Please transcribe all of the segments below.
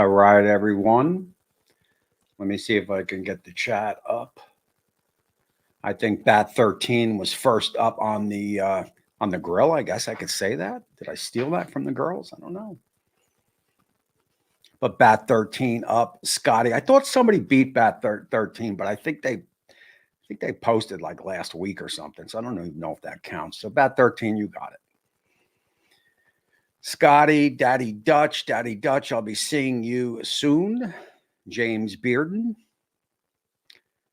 All right, everyone. Let me see if I can get the chat up. I think Bat 13 was first up on the grill. I guess I could say that. Did I steal that from the girls? I don't know. But Bat 13 up, Scotty. I thought somebody beat Bat 13, but I think they posted like last week or something. So I don't even know if that counts. So Bat 13, you got it. Scotty, Daddy Dutch, I'll be seeing you soon. James Bearden.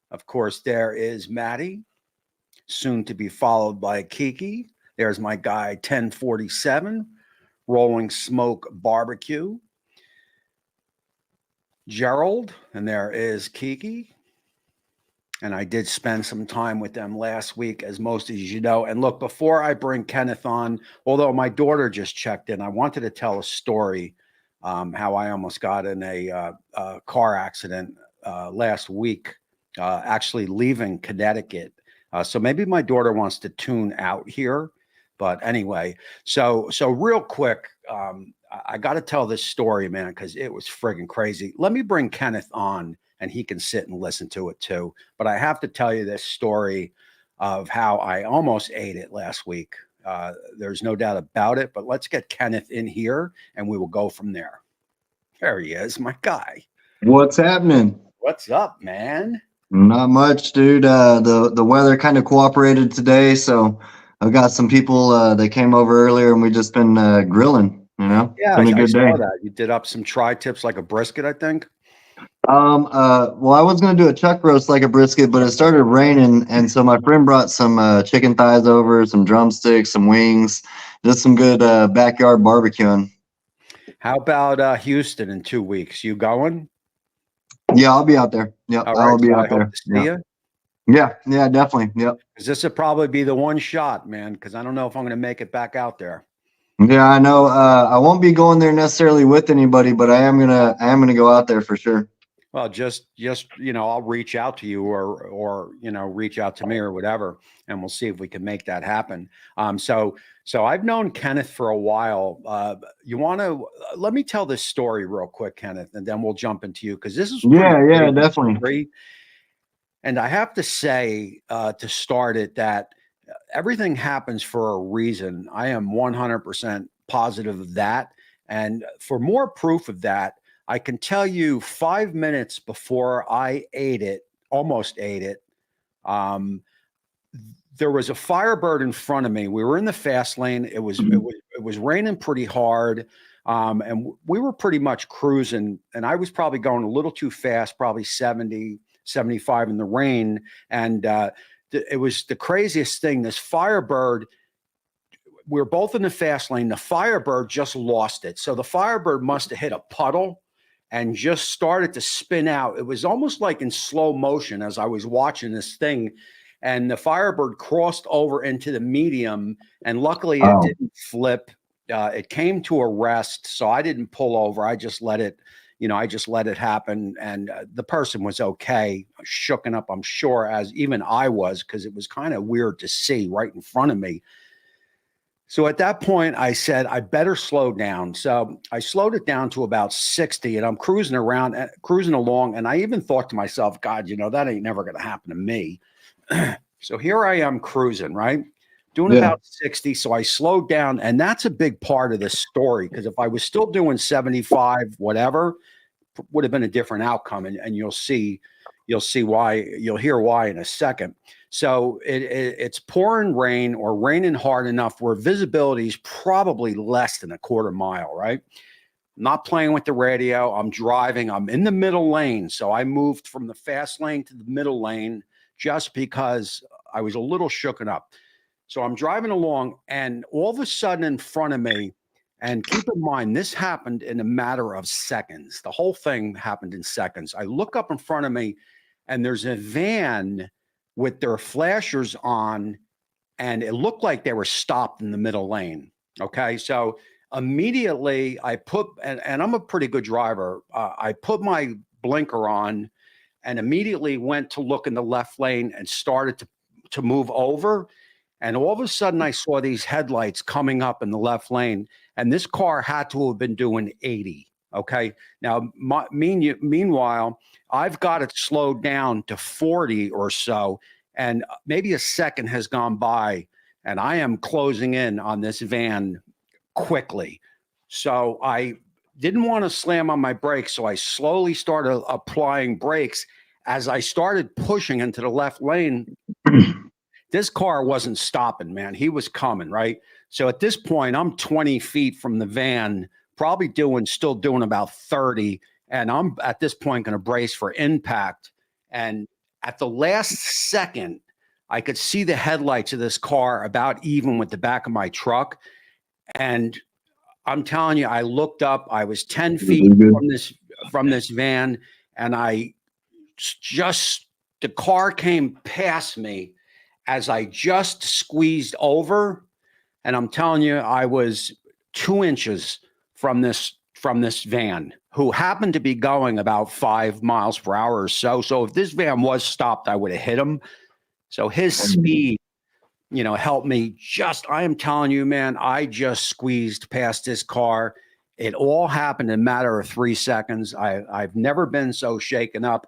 Of course, there is Maddie, soon to be followed by Kiki. There's my guy, 1047, Rolling Smoke Barbecue. Gerald, and there is Kiki. And I did spend some time with them last week, as most of you know. And look, before I bring Kenneth on, although my daughter just checked in, I wanted to tell a story how I almost got in a car accident last week, actually leaving Connecticut. So maybe my daughter wants to tune out here. But anyway, so real quick, I got to tell this story, man, because it was friggin' crazy. Let me bring Kenneth on, and he can sit and listen to it too. But I have to tell you this story of how I almost ate it last week. There's no doubt about it, but let's get Kenneth in here and we will go from there. There he is, my guy. What's happening? What's up, man? Not much, dude. The weather kind of cooperated today, so I've got some people that came over earlier and we just been grilling, you know? Yeah, been a good I saw day. that. You did up some tri-tips like a brisket, I think. Well, I was gonna do a chuck roast like a brisket, but it started raining, and so my friend brought some chicken thighs over, some drumsticks, some wings, just some good backyard barbecuing. How about Houston in 2 weeks? You going? Yeah, I'll be out there. Yep, All I'll right, be so out I there. hope to see you. Yeah, definitely. Yep. Because this would probably be the one shot, man, because I don't know if I'm going to make it back out there. Yeah, I know. I won't be going there necessarily with anybody, but I am gonna go out there for sure. Well, just I'll reach out to you or reach out to me or whatever, and we'll see if we can make that happen. So I've known Kenneth for a while. You want to let me tell this story real quick, Kenneth, and then we'll jump into you because this is Yeah, definitely. And I have to say to start it that everything happens for a reason. I am 100% positive of that, and for more proof of that, I can tell you 5 minutes before I almost ate it, there was a Firebird in front of me. We were in the fast lane. It was raining pretty hard, and we were pretty much cruising. And I was probably going a little too fast, probably 70, 75 in the rain. And it was the craziest thing. This Firebird, we were both in the fast lane. The Firebird just lost it. So the Firebird must have hit a puddle and just started to spin out. It was almost like in slow motion as I was watching this thing. And the Firebird crossed over into the medium. And luckily it didn't flip. It came to a rest. So I didn't pull over. I just let it, happen. And the person was okay, shooken up, I'm sure, as even I was, because it was kind of weird to see right in front of me. So at that point, I said, I better slow down. So I slowed it down to about 60, and I'm cruising along. And I even thought to myself, God, that ain't never going to happen to me. So here I am cruising, right? Doing about 60. So I slowed down. And that's a big part of this story, because if I was still doing 75, whatever, would have been a different outcome. And you'll see why. You'll hear why in a second. So it's pouring rain or raining hard enough where visibility is probably less than a quarter mile, right? I'm not playing with the radio. I'm driving. I'm in the middle lane. So I moved from the fast lane to the middle lane just because I was a little shooken up. So I'm driving along, and all of a sudden in front of me, and keep in mind, this happened in a matter of seconds. The whole thing happened in seconds. I look up in front of me, and there's a van with their flashers on, and it looked like they were stopped in the middle lane. Okay. So immediately I and I'm a pretty good driver. I put my blinker on and immediately went to look in the left lane and started to move over. And all of a sudden I saw these headlights coming up in the left lane, and this car had to have been doing 80. Okay. Now, meanwhile, I've got it slowed down to 40 or so, and maybe a second has gone by, and I am closing in on this van quickly. So I didn't want to slam on my brakes. So I slowly started applying brakes. As I started pushing into the left lane, this car wasn't stopping, man. He was coming, right? So at this point, I'm 20 feet from the van, probably still doing about 30. And I'm at this point going to brace for impact. And at the last second, I could see the headlights of this car about even with the back of my truck. And I'm telling you, I looked up, I was 10 feet from this van, and the car came past me as I just squeezed over. And I'm telling you, I was 2 inches from this van, who happened to be going about 5 miles per hour or so. So if this van was stopped, I would have hit him. So his speed, helped me. I am telling you, man, I just squeezed past this car. It all happened in a matter of 3 seconds. I've never been so shaken up.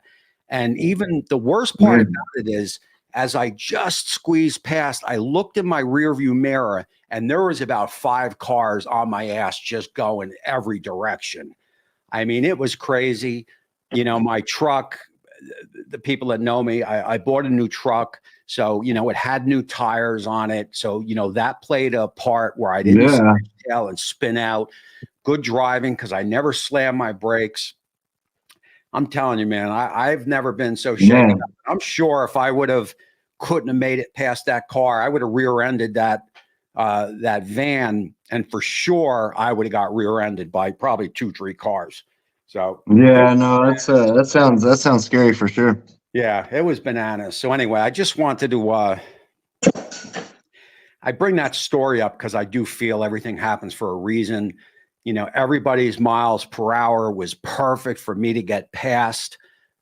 And even the worst part about it is, as I just squeezed past, I looked in my rearview mirror, and there was about 5 cars on my ass just going every direction. I mean, it was crazy. My truck, the people that know me, I bought a new truck. So, it had new tires on it. So, that played a part where I didn't tail and spin out. Good driving, because I never slammed my brakes. I'm telling you, man, I've never been so shaken up. I'm sure if I couldn't have made it past that car, I would have rear-ended that van, and for sure I would have got rear-ended by probably 2-3 cars. So that sounds scary for sure. Yeah, it was bananas. So anyway, I just wanted to I bring that story up because I do feel everything happens for a reason. Everybody's miles per hour was perfect for me to get past.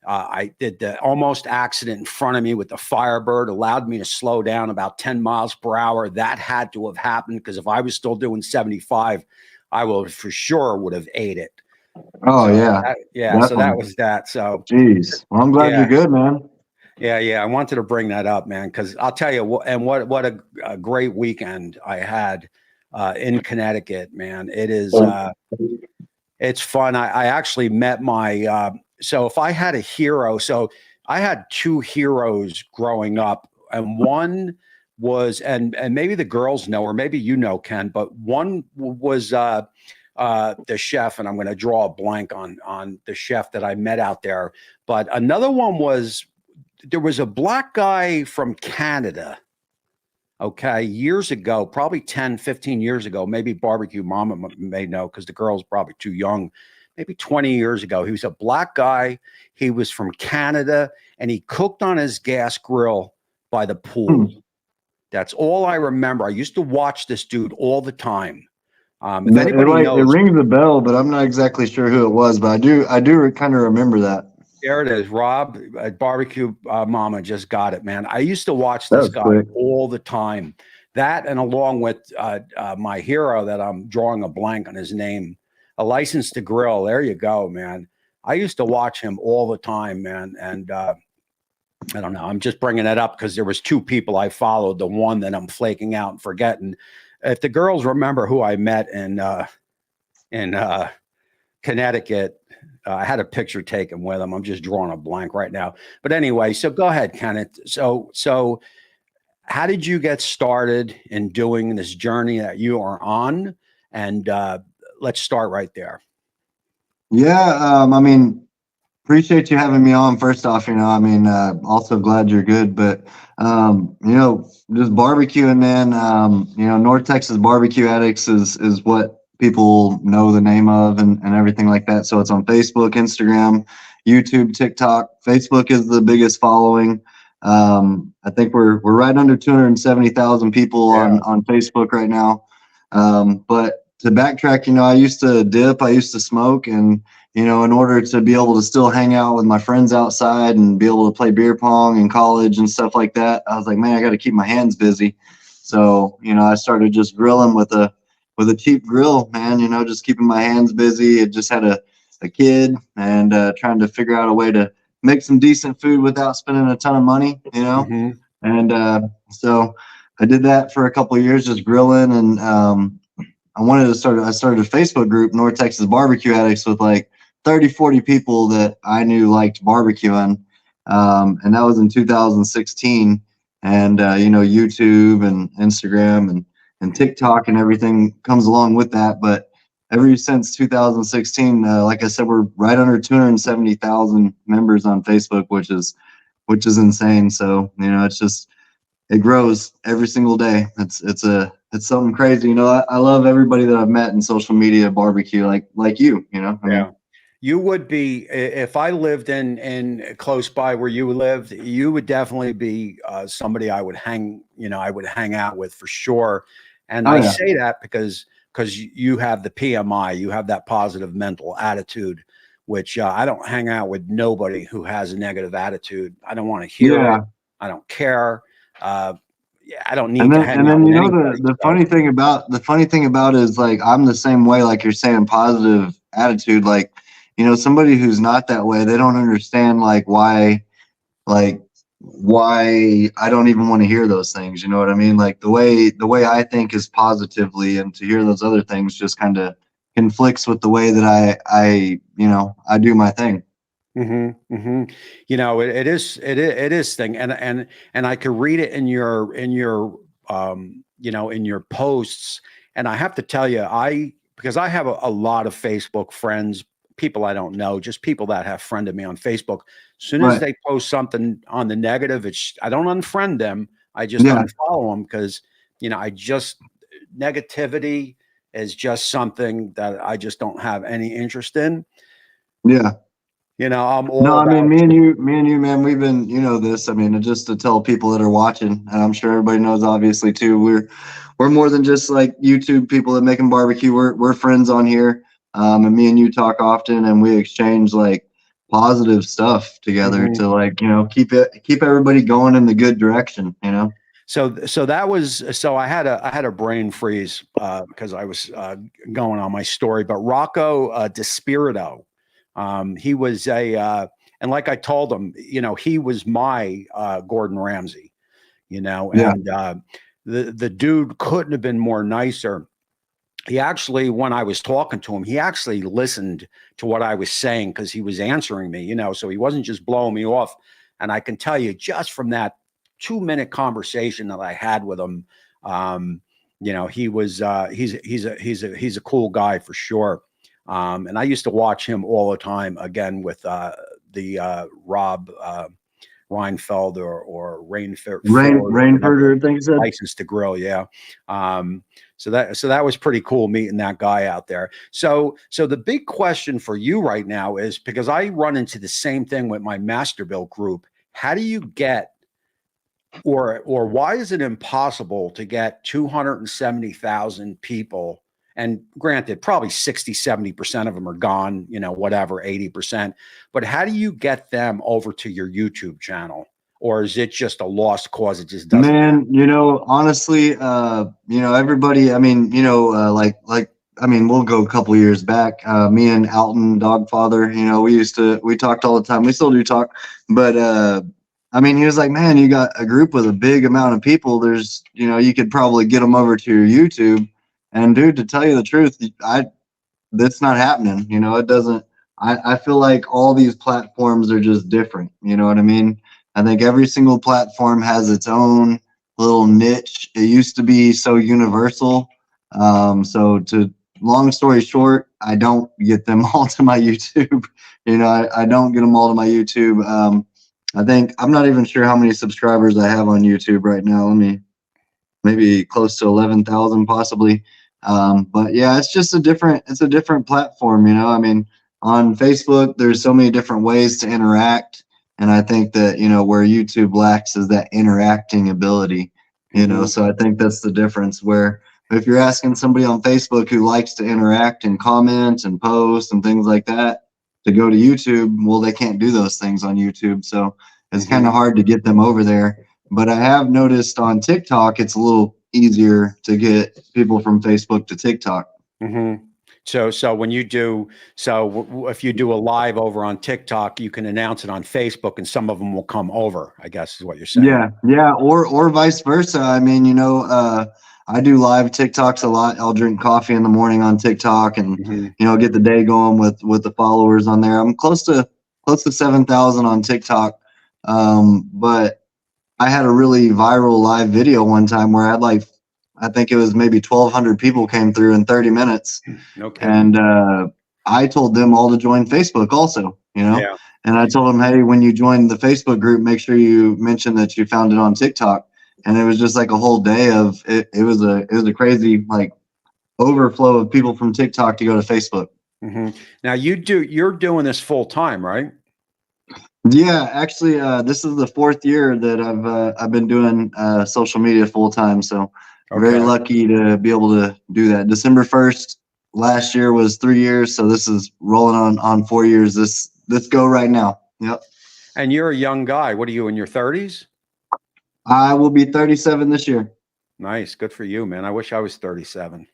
I did the almost accident in front of me with the Firebird, allowed me to slow down about 10 miles per hour. That had to have happened, because if I was still doing 75, I would have ate it. Oh, so, yeah. Definitely. So that was that. So, geez, well, I'm glad you're good, man. Yeah. I wanted to bring that up, man, because I'll tell you what a great weekend I had in Connecticut, man. It is, it's fun. I actually met so if I had a hero, so I had 2 heroes growing up, and one was, and maybe the girls know, or maybe Ken, but one was the chef, and I'm going to draw a blank on the chef that I met out there. But another one there was a black guy from Canada, okay, years ago, probably 10, 15 years ago, maybe Barbecue Mama may know, because the girl's probably too young, maybe 20 years ago. He was a black guy. He was from Canada, and he cooked on his gas grill by the pool. That's all I remember. I used to watch this dude all the time. If anybody knows, it rings a bell, but I'm not exactly sure who it was. But I do kind of remember that. There it is, Rob. Barbecue Mama just got it, man. I used to watch this guy all the time. That, and along with my hero that I'm drawing a blank on his name, A License to Grill. There you go, man. I used to watch him all the time, man. And I don't know. I'm just bringing it up because there was 2 people I followed. The one that I'm flaking out and forgetting. If the girls remember who I met in Connecticut, I had a picture taken with him. I'm just drawing a blank right now. But anyway, so go ahead, Kenneth. So how did you get started in doing this journey that you are on? And let's start right there. Yeah, I mean, appreciate you having me on. First off, also glad you're good. But just barbecuing, man. North Texas BBQ Addicts is what people know the name of, and everything like that. So it's on Facebook, Instagram, YouTube, TikTok. Facebook is the biggest following. I think we're right under 270,000 people on Facebook right now. But to backtrack, I used to dip, I used to smoke, and in order to be able to still hang out with my friends outside and be able to play beer pong in college and stuff like that, I was like, man, I got to keep my hands busy. So, I started just grilling with a cheap grill, man, just keeping my hands busy. It just had a a kid and trying to figure out a way to make some decent food without spending a ton of money, you know. Mm-hmm. And so I did that for a couple of years, just grilling. And I started a Facebook group, North Texas BBQ Addicts, with like 30, 40 people that I knew liked barbecuing. And that was in 2016. And, YouTube and Instagram and TikTok and everything comes along with that. But ever since 2016, like I said, we're right under 270,000 members on Facebook, which is insane. So, it grows every single day. It's something crazy. I love everybody that I've met in social media barbecue, like you, You would be, if I lived in close by where you lived, you would definitely be somebody I would hang out with for sure. And I say that because you have the PMI, you have that positive mental attitude, which I don't hang out with nobody who has a negative attitude. I don't want to hear it. I don't care. I don't need to hang out with anybody. The funny thing about it is, like, I'm the same way, like you're saying, positive attitude. Like, somebody who's not that way, they don't understand why I don't even want to hear those things. You know what I mean? Like the way I think is positively, and to hear those other things just kind of conflicts with the way that I do my thing. Mm-hmm, mm-hmm. It is thing. And I could read it in your in your posts. And I have to tell you, because I have a lot of Facebook friends, people I don't know, just people that have friended me on Facebook. As soon as they post something on the negative, I don't unfriend them. I just unfollow them because, negativity is just something that I just don't have any interest in. Yeah. I'm all No, I about. mean, me and you, man, we've been, this, just to tell people that are watching, and I'm sure everybody knows, obviously, too, we're more than just like YouTube people that making barbecue. We're friends on here. And me and you talk often, and we exchange like positive stuff together to keep everybody going in the good direction, So I had a brain freeze because I was going on my story, but Rocco DeSpirito, he was and like I told him, he was my Gordon Ramsay, and the dude couldn't have been more nicer. He actually, when I was talking to him, he actually listened to what I was saying because he was answering me, so he wasn't just blowing me off. And I can tell you, just from that 2-minute conversation that I had with him, he was he's a cool guy for sure. And I used to watch him all the time, again with the Rob Reinfeld or Rainford, I think he said. License to Grill, yeah. So that was pretty cool meeting that guy out there. So the big question for you right now is, because I run into the same thing with my Masterbuilt group. How do you get, or why is it impossible to get 270,000 people? And granted, probably 60-70% of them are gone, whatever, 80%. But how do you get them over to your YouTube channel? Or is it just a lost cause? It just doesn't. Man, honestly, everybody, we'll go a couple years back. Me and Alton Dogfather, we talked all the time. We still do talk, but he was like, man, you got a group with a big amount of people. There's, you could probably get them over to your YouTube. And dude, to tell you the truth, that's not happening. It doesn't. I feel like all these platforms are just different. You know what I mean? I think every single platform has its own little niche. It used to be so universal. Long story short, I don't get them all to my YouTube. I don't get them all to my YouTube. I think I'm not even sure how many subscribers I have on YouTube right now. Maybe close to 11,000 possibly. But yeah, it's a different platform. On Facebook, there's so many different ways to interact. And I think that, where YouTube lacks is that interacting ability, so I think that's the difference, where if you're asking somebody on Facebook who likes to interact and comment and post and things like that to go to YouTube, well, they can't do those things on YouTube. So it's kind of hard to get them over there. But I have noticed on TikTok, it's a little easier to get people from Facebook to TikTok. Mm-hmm. So when you do, if you do a live over on TikTok, you can announce it on Facebook, and some of them will come over, I guess is what you're saying. Yeah, or vice versa. I mean, I do live TikToks a lot. I'll drink coffee in the morning on TikTok, and get the day going with the followers on there. I'm close to 7,000 on TikTok, but I had a really viral live video one time where I had I think it was maybe 1,200 people came through in 30 minutes. Okay. And I told them all to join Facebook also, Yeah. And I told them, hey, when you join the Facebook group, make sure you mention that you found it on TikTok. And it was just like a whole day of it. It was a crazy overflow of people from TikTok to go to Facebook. Now you're doing this full time, right? Yeah, actually, this is the 4th year that I've been doing social media full time. So very lucky to be able to do that. December 1st last year was 3 years, so this is rolling on 4 years. This go right now. Yep. And you're a young guy. What are you, in your 30s? I will be 37 this year. Nice, good for you, man. I wish I was 37.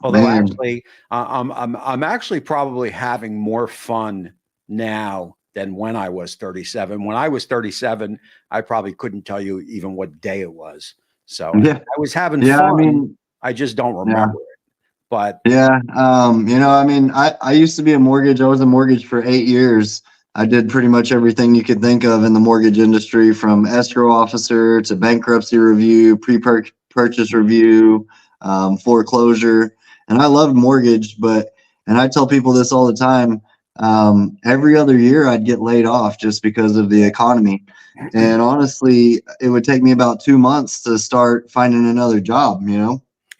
Although actually, I'm actually probably having more fun now than when I was 37. When I was 37, I probably couldn't tell you even what day it was. So I was having fun. I mean, I just don't remember it. But I used to be I was a mortgage for 8 years. I did pretty much everything you could think of in the mortgage industry, from escrow officer to bankruptcy review, pre-purchase review, foreclosure. And I loved mortgage, and I tell people this all the time. Every other year I'd get laid off just because of the economy. And honestly, it would take me about 2 months to start finding another job,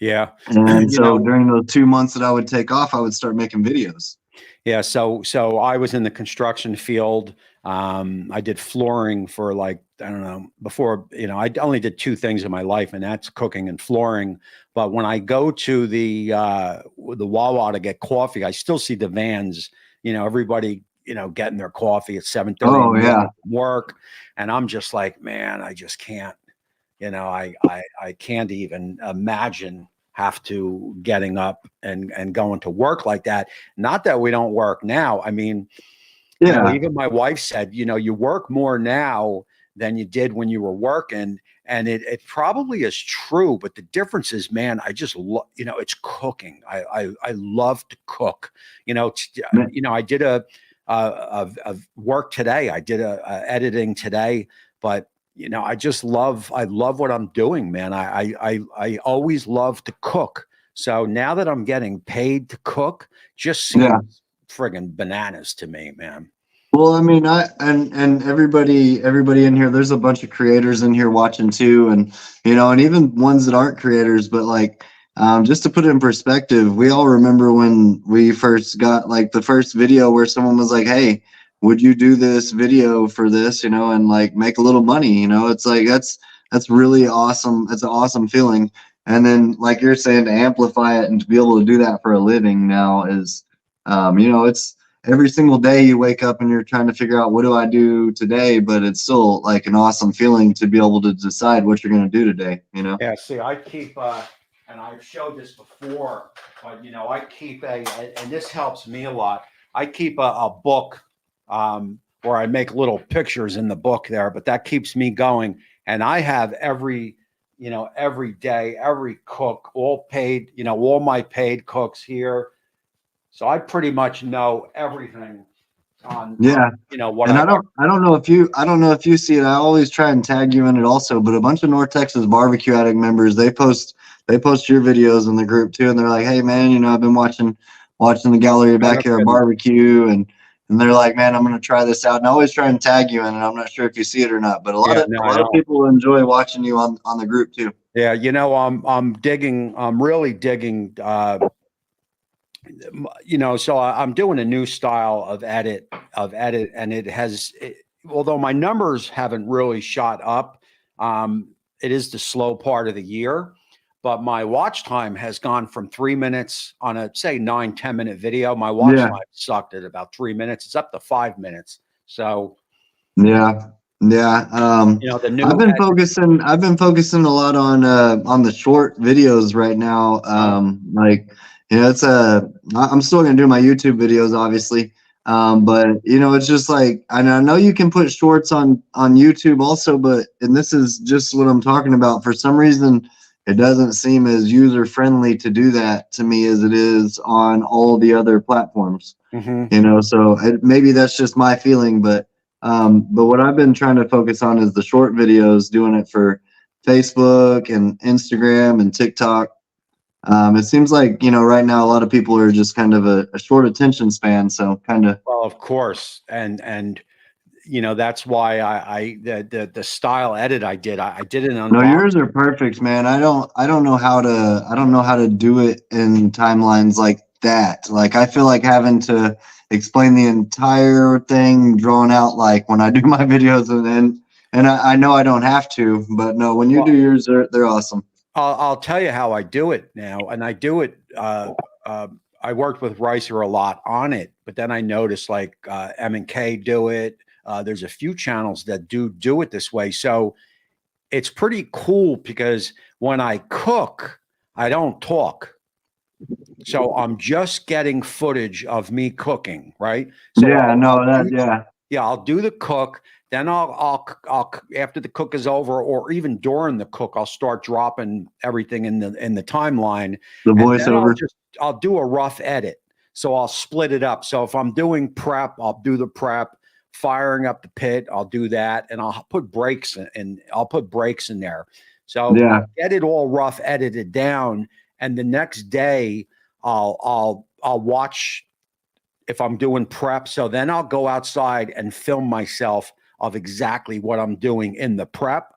Yeah. And so during those 2 months that I would take off, I would start making videos. Yeah. So I was in the construction field. I did flooring for I don't know, before, I only did 2 things in my life, and that's cooking and flooring. But when I go to the Wawa to get coffee, I still see the vans, everybody, getting their coffee at 7:30 Oh, yeah. work. And I'm just like, man, I just can't, I can't even imagine have to getting up and going to work like that. Not that we don't work now. I mean, even my wife said, you work more now than you did when you were working. And it probably is true, but the difference is, man, I just it's cooking. I love to cook. I did a work today. I did a editing today, but I love what I'm doing, man. I always love to cook. So now that I'm getting paid to cook, just seems friggin' bananas to me, man. Well, I mean, and everybody in here, there's a bunch of creators in here watching too. And, and even ones that aren't creators, but just to put it in perspective, we all remember when we first got the first video where someone was like, hey, would you do this video for this, and make a little money, it's that's really awesome. It's an awesome feeling. And then like you're saying, to amplify it and to be able to do that for a living now is, it's every single day you wake up and you're trying to figure out, what do I do today? But it's still an awesome feeling to be able to decide what you're going to do today, Yeah. See, I keep, and I've showed this before, but I keep and this helps me a lot. I keep a book, where I make little pictures in the book there, but that keeps me going. And I have every day, every cook, all paid, all my paid cooks here. So I pretty much know everything on, what. And I don't know if you see it. I always try and tag you in it also, but a bunch of North Texas BBQ Addict members, they post your videos in the group too. And they're like, hey man, I've been watching the Gallery of Backyard Barbecue, and they're like, man, I'm going to try this out. And I always try and tag you in, and I'm not sure if you see it or not, but a lot of people enjoy watching you on the group too. Yeah. I'm really digging, so I'm doing a new style of edit, and although my numbers haven't really shot up, it is the slow part of the year, but my watch time has gone from 3 minutes on a, say, 9-10 minute video. My watch time sucked at about 3 minutes. It's up to 5 minutes. So the new I've been focusing a lot on the short videos right now. Yeah, I'm still gonna do my YouTube videos, obviously. But it's just like, and I know you can put shorts on YouTube also, and this is just what I'm talking about. For some reason, it doesn't seem as user friendly to do that to me as it is on all the other platforms. So maybe that's just my feeling, but what I've been trying to focus on is the short videos, doing it for Facebook and Instagram and TikTok. It seems like, right now a lot of people are just kind of a short attention span. So kind of. Well, of course. And that's why the style edit I did an No, unbox. yours are perfect, man. I don't know how to do it in timelines like that. Like, I feel like having to explain the entire thing drawn out, like when I do my videos, and I know I don't have to, but no, when you do yours, they're awesome. I'll tell you how I do it now, and I do it. I worked with Ricer a lot on it, but then I noticed like M&K do it. There's a few channels that do it this way, so it's pretty cool because when I cook, I don't talk. So I'm just getting footage of me cooking, right? So Yeah, no, yeah. Yeah, I'll do the cook. Then I'll after the cook is over, or even during the cook, I'll start dropping everything in the timeline, The and then voiceover. I'll do a rough edit. So I'll split it up. So if I'm doing prep, I'll do the prep. Firing up the pit, I'll do that, and I'll put breaks in. I'll put breaks in there. So Yeah. I'll get it all rough edited down, and the next day I'll watch if I'm doing prep. So then I'll go outside and film myself of exactly what I'm doing in the prep.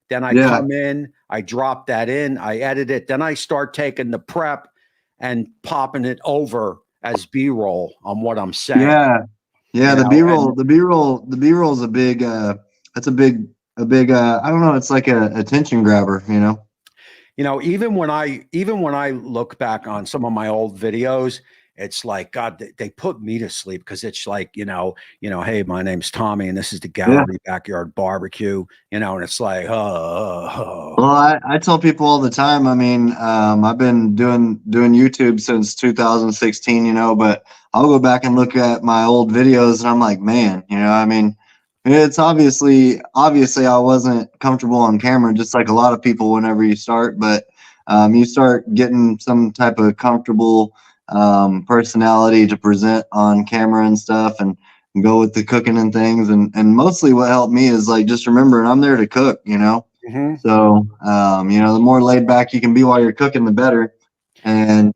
Then I come in, I drop that in, I edit it. Then I start taking the prep and popping it over as B-roll on what I'm saying. Yeah. Yeah. The B-roll is a big, that's a big, I don't know. It's like a attention grabber, Even when I look back on some of my old videos, it's like, God, they put me to sleep because it's like, hey, my name's Tommy and this is the Gallery Backyard Barbecue, and it's like, Well, I tell people all the time. I mean, I've been doing YouTube since 2016, but I'll go back and look at my old videos and I'm like, man, I mean, it's obviously I wasn't comfortable on camera, just like a lot of people whenever you start, but you start getting some type of comfortable personality to present on camera and stuff, and go with the cooking and things. And mostly what helped me is like just remembering I'm there to cook, So, the more laid back you can be while you're cooking, the better. And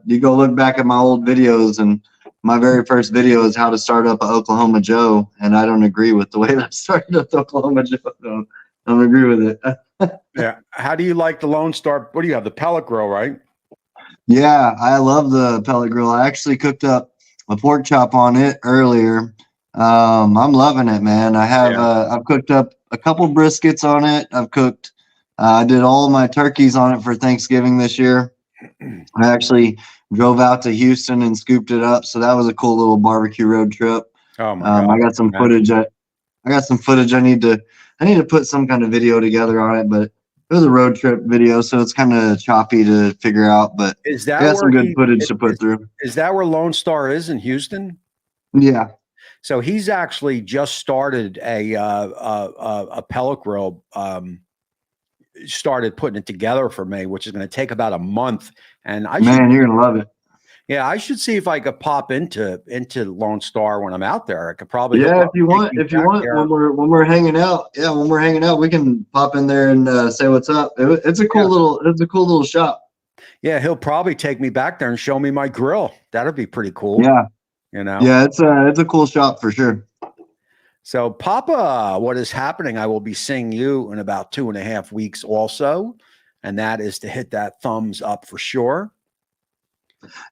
you go look back at my old videos, and my very first video is how to start up an Oklahoma Joe. And I don't agree with the way that I started up the Oklahoma Joe. I don't agree with it. Yeah. How do you like the Lone Star? What do you have? The pellet grill, right? Yeah, I love the pellet grill. I actually cooked up a pork chop on it earlier. I'm loving it, man. I've cooked up a couple briskets on it. I did all my turkeys on it for Thanksgiving this year. I actually drove out to Houston and scooped it up, so that was a cool little barbecue road trip. Oh my God! I got some footage. I got some footage. I need to put some kind of video together on it, but it was a road trip video, so it's kind of choppy to figure out. But is that I got some good footage to put through. Is that where Lone Star is in Houston? Yeah. So he's actually just started a pellet grill. Started putting it together for me, which is going to take about a month. And you're gonna love it. Yeah, I should see if I could pop into Lone Star when I'm out there. I could probably if you want when we're hanging out. Yeah, when we're hanging out, we can pop in there and say what's up. It's a cool little shop. Yeah, he'll probably take me back there and show me my grill. That'd be pretty cool. Yeah. Yeah, it's a cool shop for sure. So, Papa, what is happening? I will be seeing you in about 2.5 weeks also, and that is to hit that thumbs up for sure.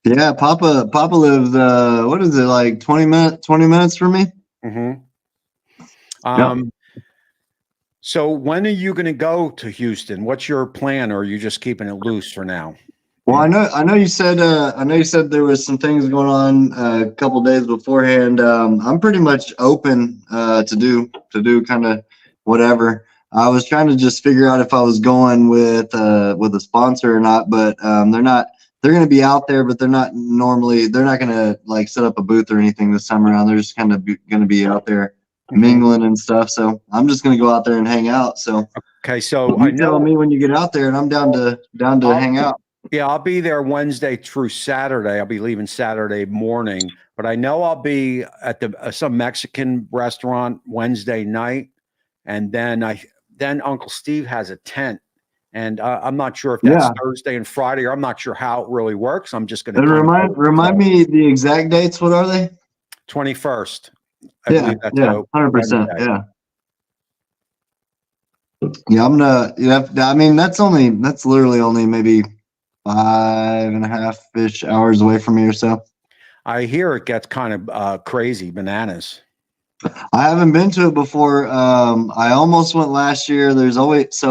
Yeah, Papa lives what is it, like 20 minutes from me? So when are you going to go to Houston? What's your plan, or are you just keeping it loose for now? Well, I know you said there was some things going on a couple days beforehand. I'm pretty much open to do kind of whatever. I was trying to just figure out if I was going with a sponsor or not, but they're they're going to be out there, but they're not going to like set up a booth or anything this time around. They're just kind of going to be out there mingling and stuff. So I'm just going to go out there and hang out. So Okay, so you tell me when you get out there, and I'm down to hang out. Yeah, I'll be there Wednesday through Saturday. I'll be leaving Saturday morning, but I know I'll be at some Mexican restaurant Wednesday night, and then Uncle Steve has a tent, and I'm not sure if that's Thursday and Friday, or I'm not sure how it really works. I'm just going to remind me the exact dates. What are they? 21st. I Yeah, believe that's 100%. Yeah. Yeah, I'm gonna. Yeah, I mean that's literally only maybe 5.5-ish hours away from me or so. I hear it gets kind of crazy, bananas. I haven't been to it before. I almost went last year. There's always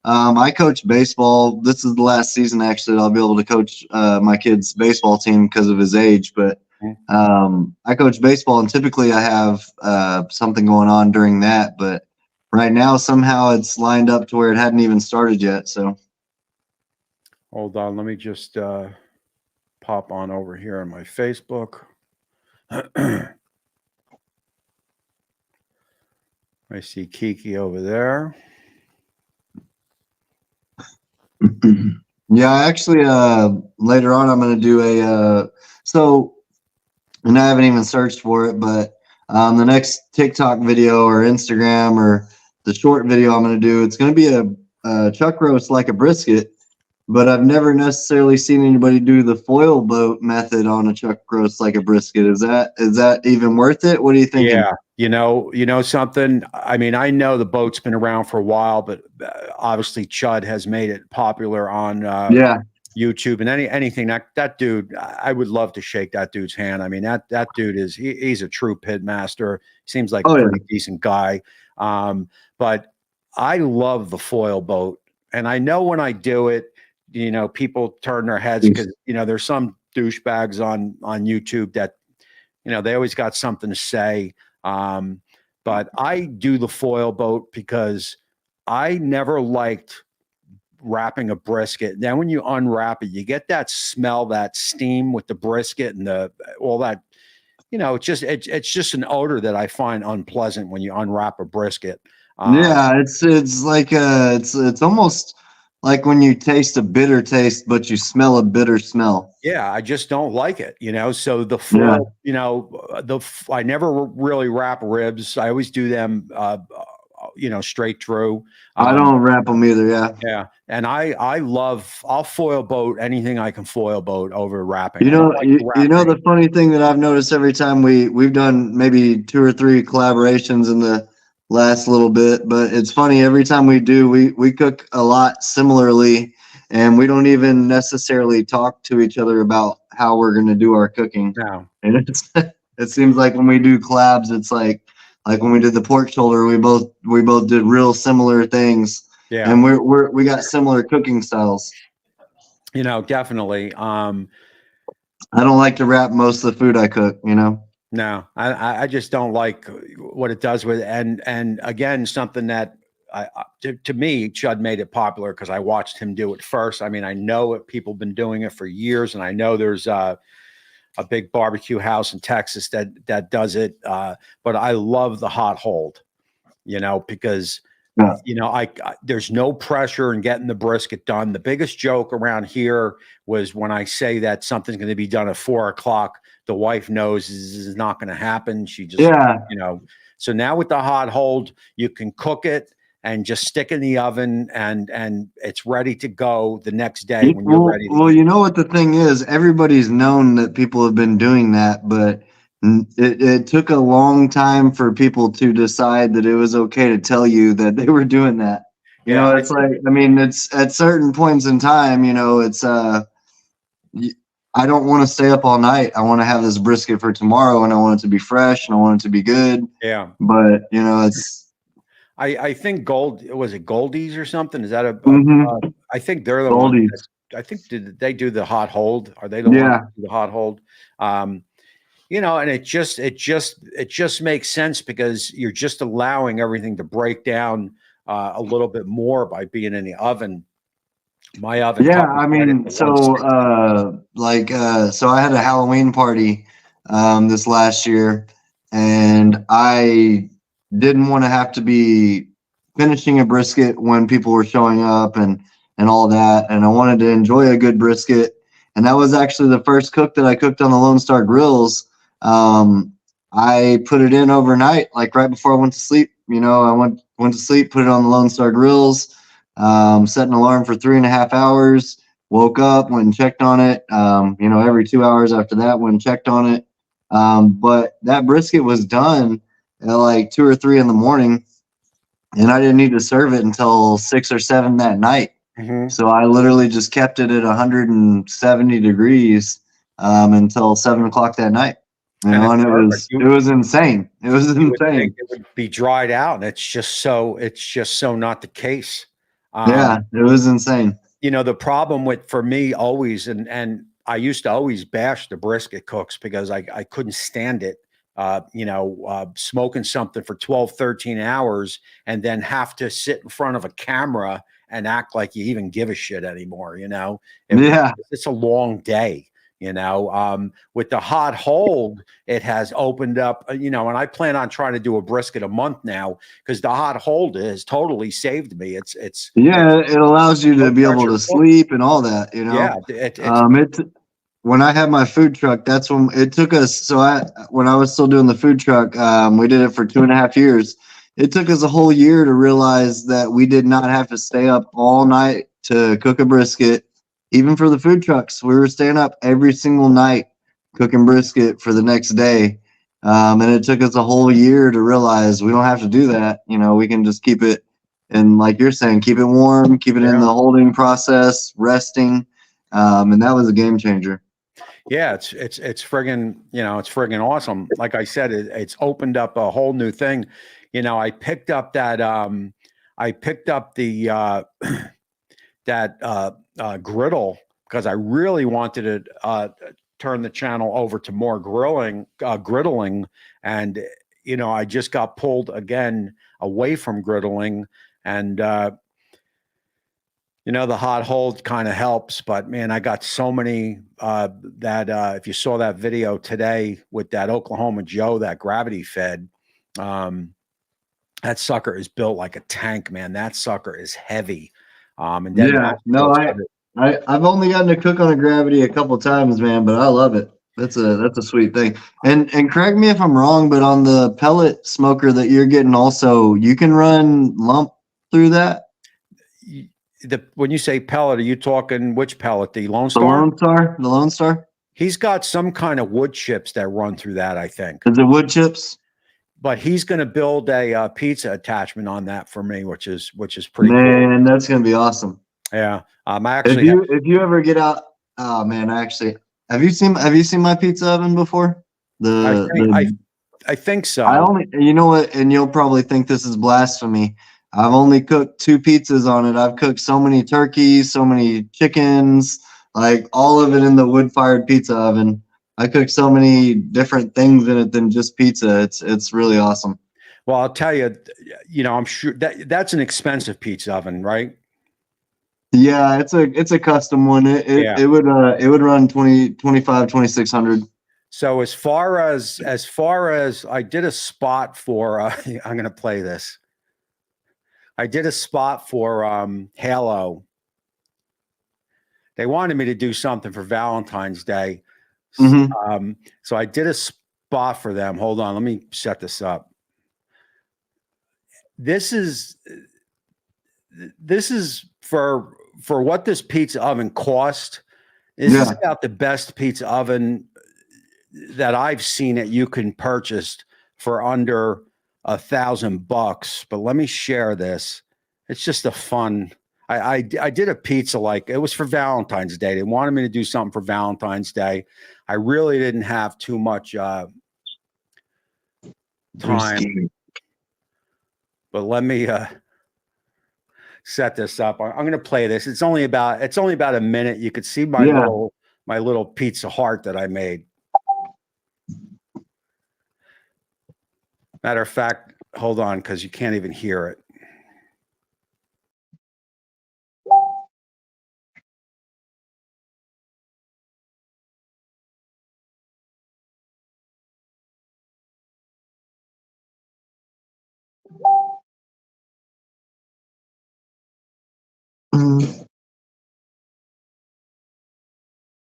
I coach baseball. This is the last season actually that I'll be able to coach my kid's baseball team because of his age. But I coach baseball, and typically I have something going on during that. But right now, somehow it's lined up to where it hadn't even started yet. So hold on, let me just pop on over here on my Facebook. I see Kiki over there. Yeah, actually, later on I'm going to do and I haven't even searched for it, but the next TikTok video or Instagram or the short video I'm going to do, it's going to be a chuck roast like a brisket, but I've never necessarily seen anybody do the foil boat method on a chuck roast like a brisket. Is that even worth it? What do you think? Yeah, you know something. I mean, I know the boat's been around for a while, but obviously Chud has made it popular on YouTube and anything that dude. I would love to shake that dude's hand. I mean, that dude he's a true pit master. Seems like a pretty decent guy. But I love the foil boat, and I know when I do it, people turn their heads because there's some douchebags on YouTube that they always got something to say. But I do the foil boat because I never liked wrapping a brisket. Then when you unwrap it, you get that smell, that steam with the brisket and all that. It's just an odor that I find unpleasant when you unwrap a brisket. It's like it's almost like when you taste a bitter taste, but you smell a bitter smell. Yeah, I just don't like it, So the foil, I never really wrap ribs. I always do them, straight through. I don't wrap them either. Yeah, and I'll foil boat anything I can foil boat over wrapping. The funny thing that I've noticed every time we've done maybe 2 or 3 collaborations in the last little bit, but it's funny every time we do, we cook a lot similarly, and we don't even necessarily talk to each other about how we're going to do our cooking. No. And it seems like when we do collabs, it's like when we did the pork shoulder, we both did real similar things. Yeah. And we got similar cooking styles. Definitely. I don't like to wrap most of the food I cook, No, I just don't like what it does with it. And again, something that to me, Chud made it popular because I watched him do it first. I mean, I know people have been doing it for years, and I know there's a big barbecue house in Texas that does it. But I love the hot hold, because there's no pressure in getting the brisket done. The biggest joke around here was when I say that something's going to be done at 4 o'clock. The wife knows this is not going to happen. She just, So now with the hot hold, you can cook it and just stick in the oven, and it's ready to go the next day when you're ready. Well, you know what the thing is? Everybody's known that people have been doing that, but it took a long time for people to decide that it was okay to tell you that they were doing that. It's it's at certain points in time, it's I don't want to stay up all night. I want to have this brisket for tomorrow, and I want it to be fresh, and I want it to be good. Yeah. But it's. I think was it Goldie's or something? Is that I think they're the Goldie's. ones. I think did they do the hot hold? Are they the ones that do the hot hold? And it just makes sense because you're just allowing everything to break down a little bit more by being in the oven My oven Yeah, taught me I to get it mean, to so 160. so I had a Halloween party this last year, and I didn't want to have to be finishing a brisket when people were showing up and all that, and I wanted to enjoy a good brisket, and that was actually the first cook that I cooked on the Lone Star Grills. I put it in overnight, like right before I went to sleep. I went to sleep, put it on the Lone Star Grills, set an alarm for 3.5 hours, woke up, went and checked on it. Every 2 hours after that, went and checked on it. But that brisket was done at like 2 or 3 in the morning, and I didn't need to serve it until 6 or 7 that night. Hmm. So I literally just kept it at 170 degrees until 7 o'clock that night. And it's And it perfect. was it was insane. It was You would think insane. it would be dried out, and it's just so not the case. Yeah, it was insane. The problem with for me always, and I used to always bash the brisket cooks because I couldn't stand it. Smoking something for 12, 13 hours and then have to sit in front of a camera and act like you even give a shit anymore. Yeah. It's a long day. With the hot hold, it has opened up, and I plan on trying to do a brisket a month now because the hot hold has totally saved me. It's Yeah, it allows you low to be able pressure to cook. sleep and all that, Yeah, It when I had my food truck, that's when it took us. So when I was still doing the food truck, we did it for 2.5 years. It took us a whole year to realize that we did not have to stay up all night to cook a brisket. Even for the food trucks, we were staying up every single night cooking brisket for the next day. And it took us a whole year to realize we don't have to do that. We can just keep it, and like you're saying, keep it warm, keep it in yeah. the holding process, resting. And that was a game changer. Yeah, it's friggin', it's friggin' awesome. Like I said, it's opened up a whole new thing. I picked up I picked up the that griddle because I really wanted to turn the channel over to more griddling, and I just got pulled again away from griddling, and the hot hold kind of helps, but man, I got so many that if you saw that video today with that Oklahoma Joe, that gravity fed, um, that sucker is built like a tank, man. That sucker is heavy. And then Yeah, no, mashed potatoes. I've only gotten to cook on a gravity a couple times, man, but I love it. That's a sweet thing. And correct me if I'm wrong, but on the pellet smoker that you're getting, also you can run lump through that. When you say pellet, are you talking which pellet? The Lone The Star? Lone Star, the Lone Star. He's got some kind of wood chips that run through that, I think. Is it wood chips? But he's going to build a pizza attachment on that for me, which is pretty cool. Man, that's gonna be awesome. Yeah. I If actually have. you ever get out, oh man, actually, have you seen my pizza oven before? I The think the I think I so. only, you know what, and you'll probably think this is blasphemy. I've only cooked 2 pizzas on it. I've cooked so many turkeys, so many chickens, like all of it in the wood-fired pizza oven. I cooked so many different things in it than just pizza. It's really awesome. Well, I'll tell you, I'm sure that's an expensive pizza oven, right? Yeah, it's a custom one. Yeah. It would run 25, 2600. So as far as I did a spot for, I'm going to play this. I did a spot for Halo. They wanted me to do something for Valentine's Day. Hmm. So I did a spot for them. Hold on, let me set this up. This is for what this pizza oven cost. This is Yeah. about the best pizza oven that I've seen that you can purchase for under $1,000. But let me share this. It's just a fun. I did a pizza like it was for Valentine's Day. They wanted me to do something for Valentine's Day. I really didn't have too much time, Brisket. but let me set this up. I'm going to play this. It's only about a minute. You could see Yeah. my little pizza heart that I made. Matter of fact, hold on because you can't even hear it.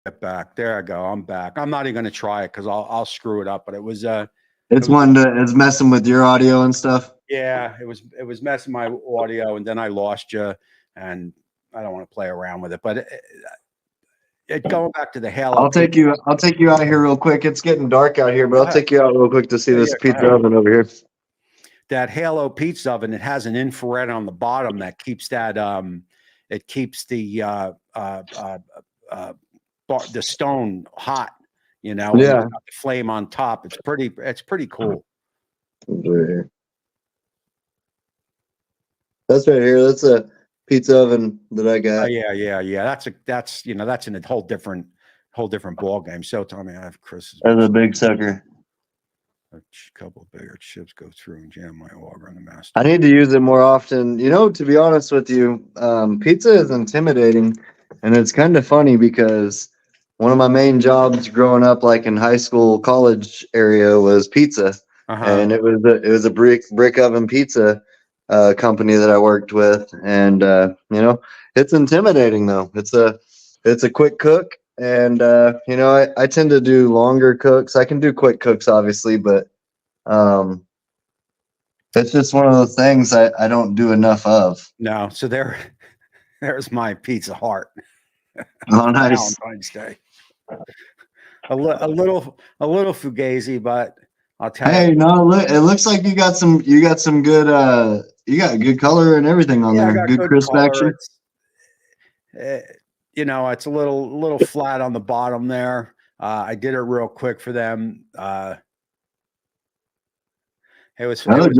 Get back. There I go. I'm back. I'm not even going to try it because I'll screw it up. But it was It's it's messing with your audio and stuff. yeah, it was messing my audio, and then I lost you, and I don't want to play around with it. But going back to the Halo. I'll take you out here real quick. It's getting dark out here, but I'll take you out real quick to see this Yeah, pizza oven over here. That Halo pizza oven, it has an infrared on the bottom that keeps that it keeps the stone hot, you know, and Yeah. it's got the flame on top. It's pretty cool. Right here. That's right here. That's a pizza oven that I got. Yeah. That's you know, that's in a whole different ball game. So Tommy, I have Chris's. That's a big sucker. A couple bigger chips go through and jam my auger on the master. I need to use it more often. You know, to be honest with you, pizza is intimidating, and it's kind of funny because one of my main jobs growing up, like in high school, college area, was pizza, and it was a brick oven pizza company that I worked with, and you know, it's intimidating though. It's a quick cook, and you know, I tend to do longer cooks. I can do quick cooks, obviously, but it's just one of those things I don't do enough of. No, so there's my pizza heart. Oh, nice. Valentine's Day. A little fugazi, but I'll tell you. Hey, no, it looks like you got some good you got good color and everything on there. Good crisp action. You know, it's a little flat on the bottom there. I did it real quick for them. It was good.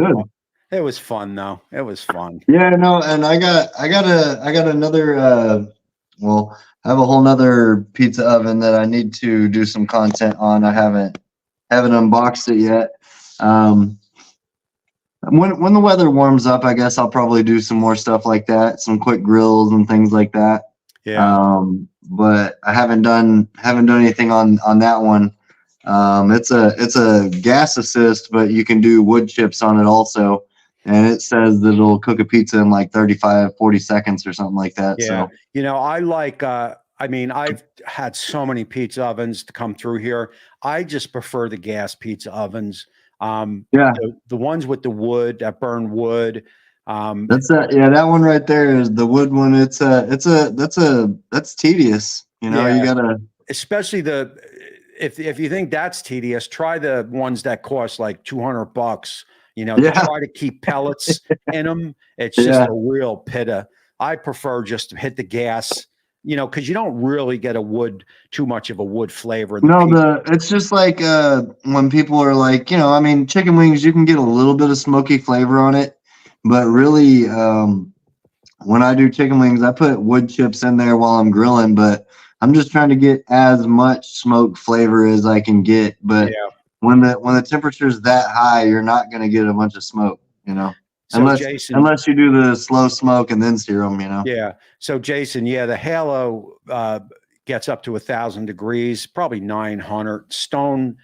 It was fun though. It was fun. Yeah, no, and I got another well, I have a whole nother pizza oven that I need to do some content on. I haven't unboxed it yet. When the weather warms up, I guess I'll probably do some more stuff like that, some quick grills and things like that. Yeah. But I haven't done anything on that one. It's a gas assist, but you can do wood chips on it also. And it says that it'll cook a pizza in like 35-40 seconds or something like that. Yeah. So, you know, I like, I mean, I've had so many pizza ovens to come through here. I just prefer the gas pizza ovens. yeah, the ones with the wood that burn wood. that one right there is the wood one. That's tedious. You know, yeah, you gotta, especially if you think that's tedious, try the ones that cost like $200. You know, to try to keep pellets in them. It's just a real pitta. I prefer just to hit the gas, you know, because you don't really get too much of a wood flavor. It's just like when people are like, you know, I mean, chicken wings, you can get a little bit of smoky flavor on it, but really, when I do chicken wings, I put wood chips in there while I'm grilling, but I'm just trying to get as much smoke flavor as I can get. But when the temperature is that high, you're not going to get a bunch of smoke, you know, so unless you do the slow smoke and then sear them, you know. Yeah. So Jason, the Halo gets up to 1,000 degrees, probably 900. Stone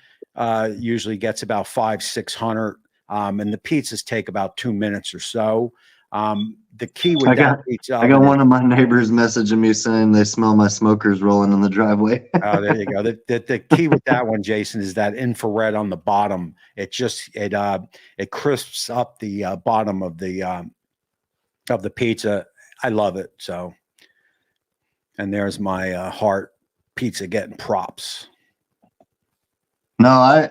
usually gets about 500-600, and the pizzas take about 2 minutes or so. The key with pizza I got one of my neighbors messaging me saying they smell my smokers rolling in the driveway. Oh, there you go. The key with that one, Jason, is that infrared on the bottom. It crisps up the bottom of the pizza. I love it. So, and there's my heart pizza getting props. No, I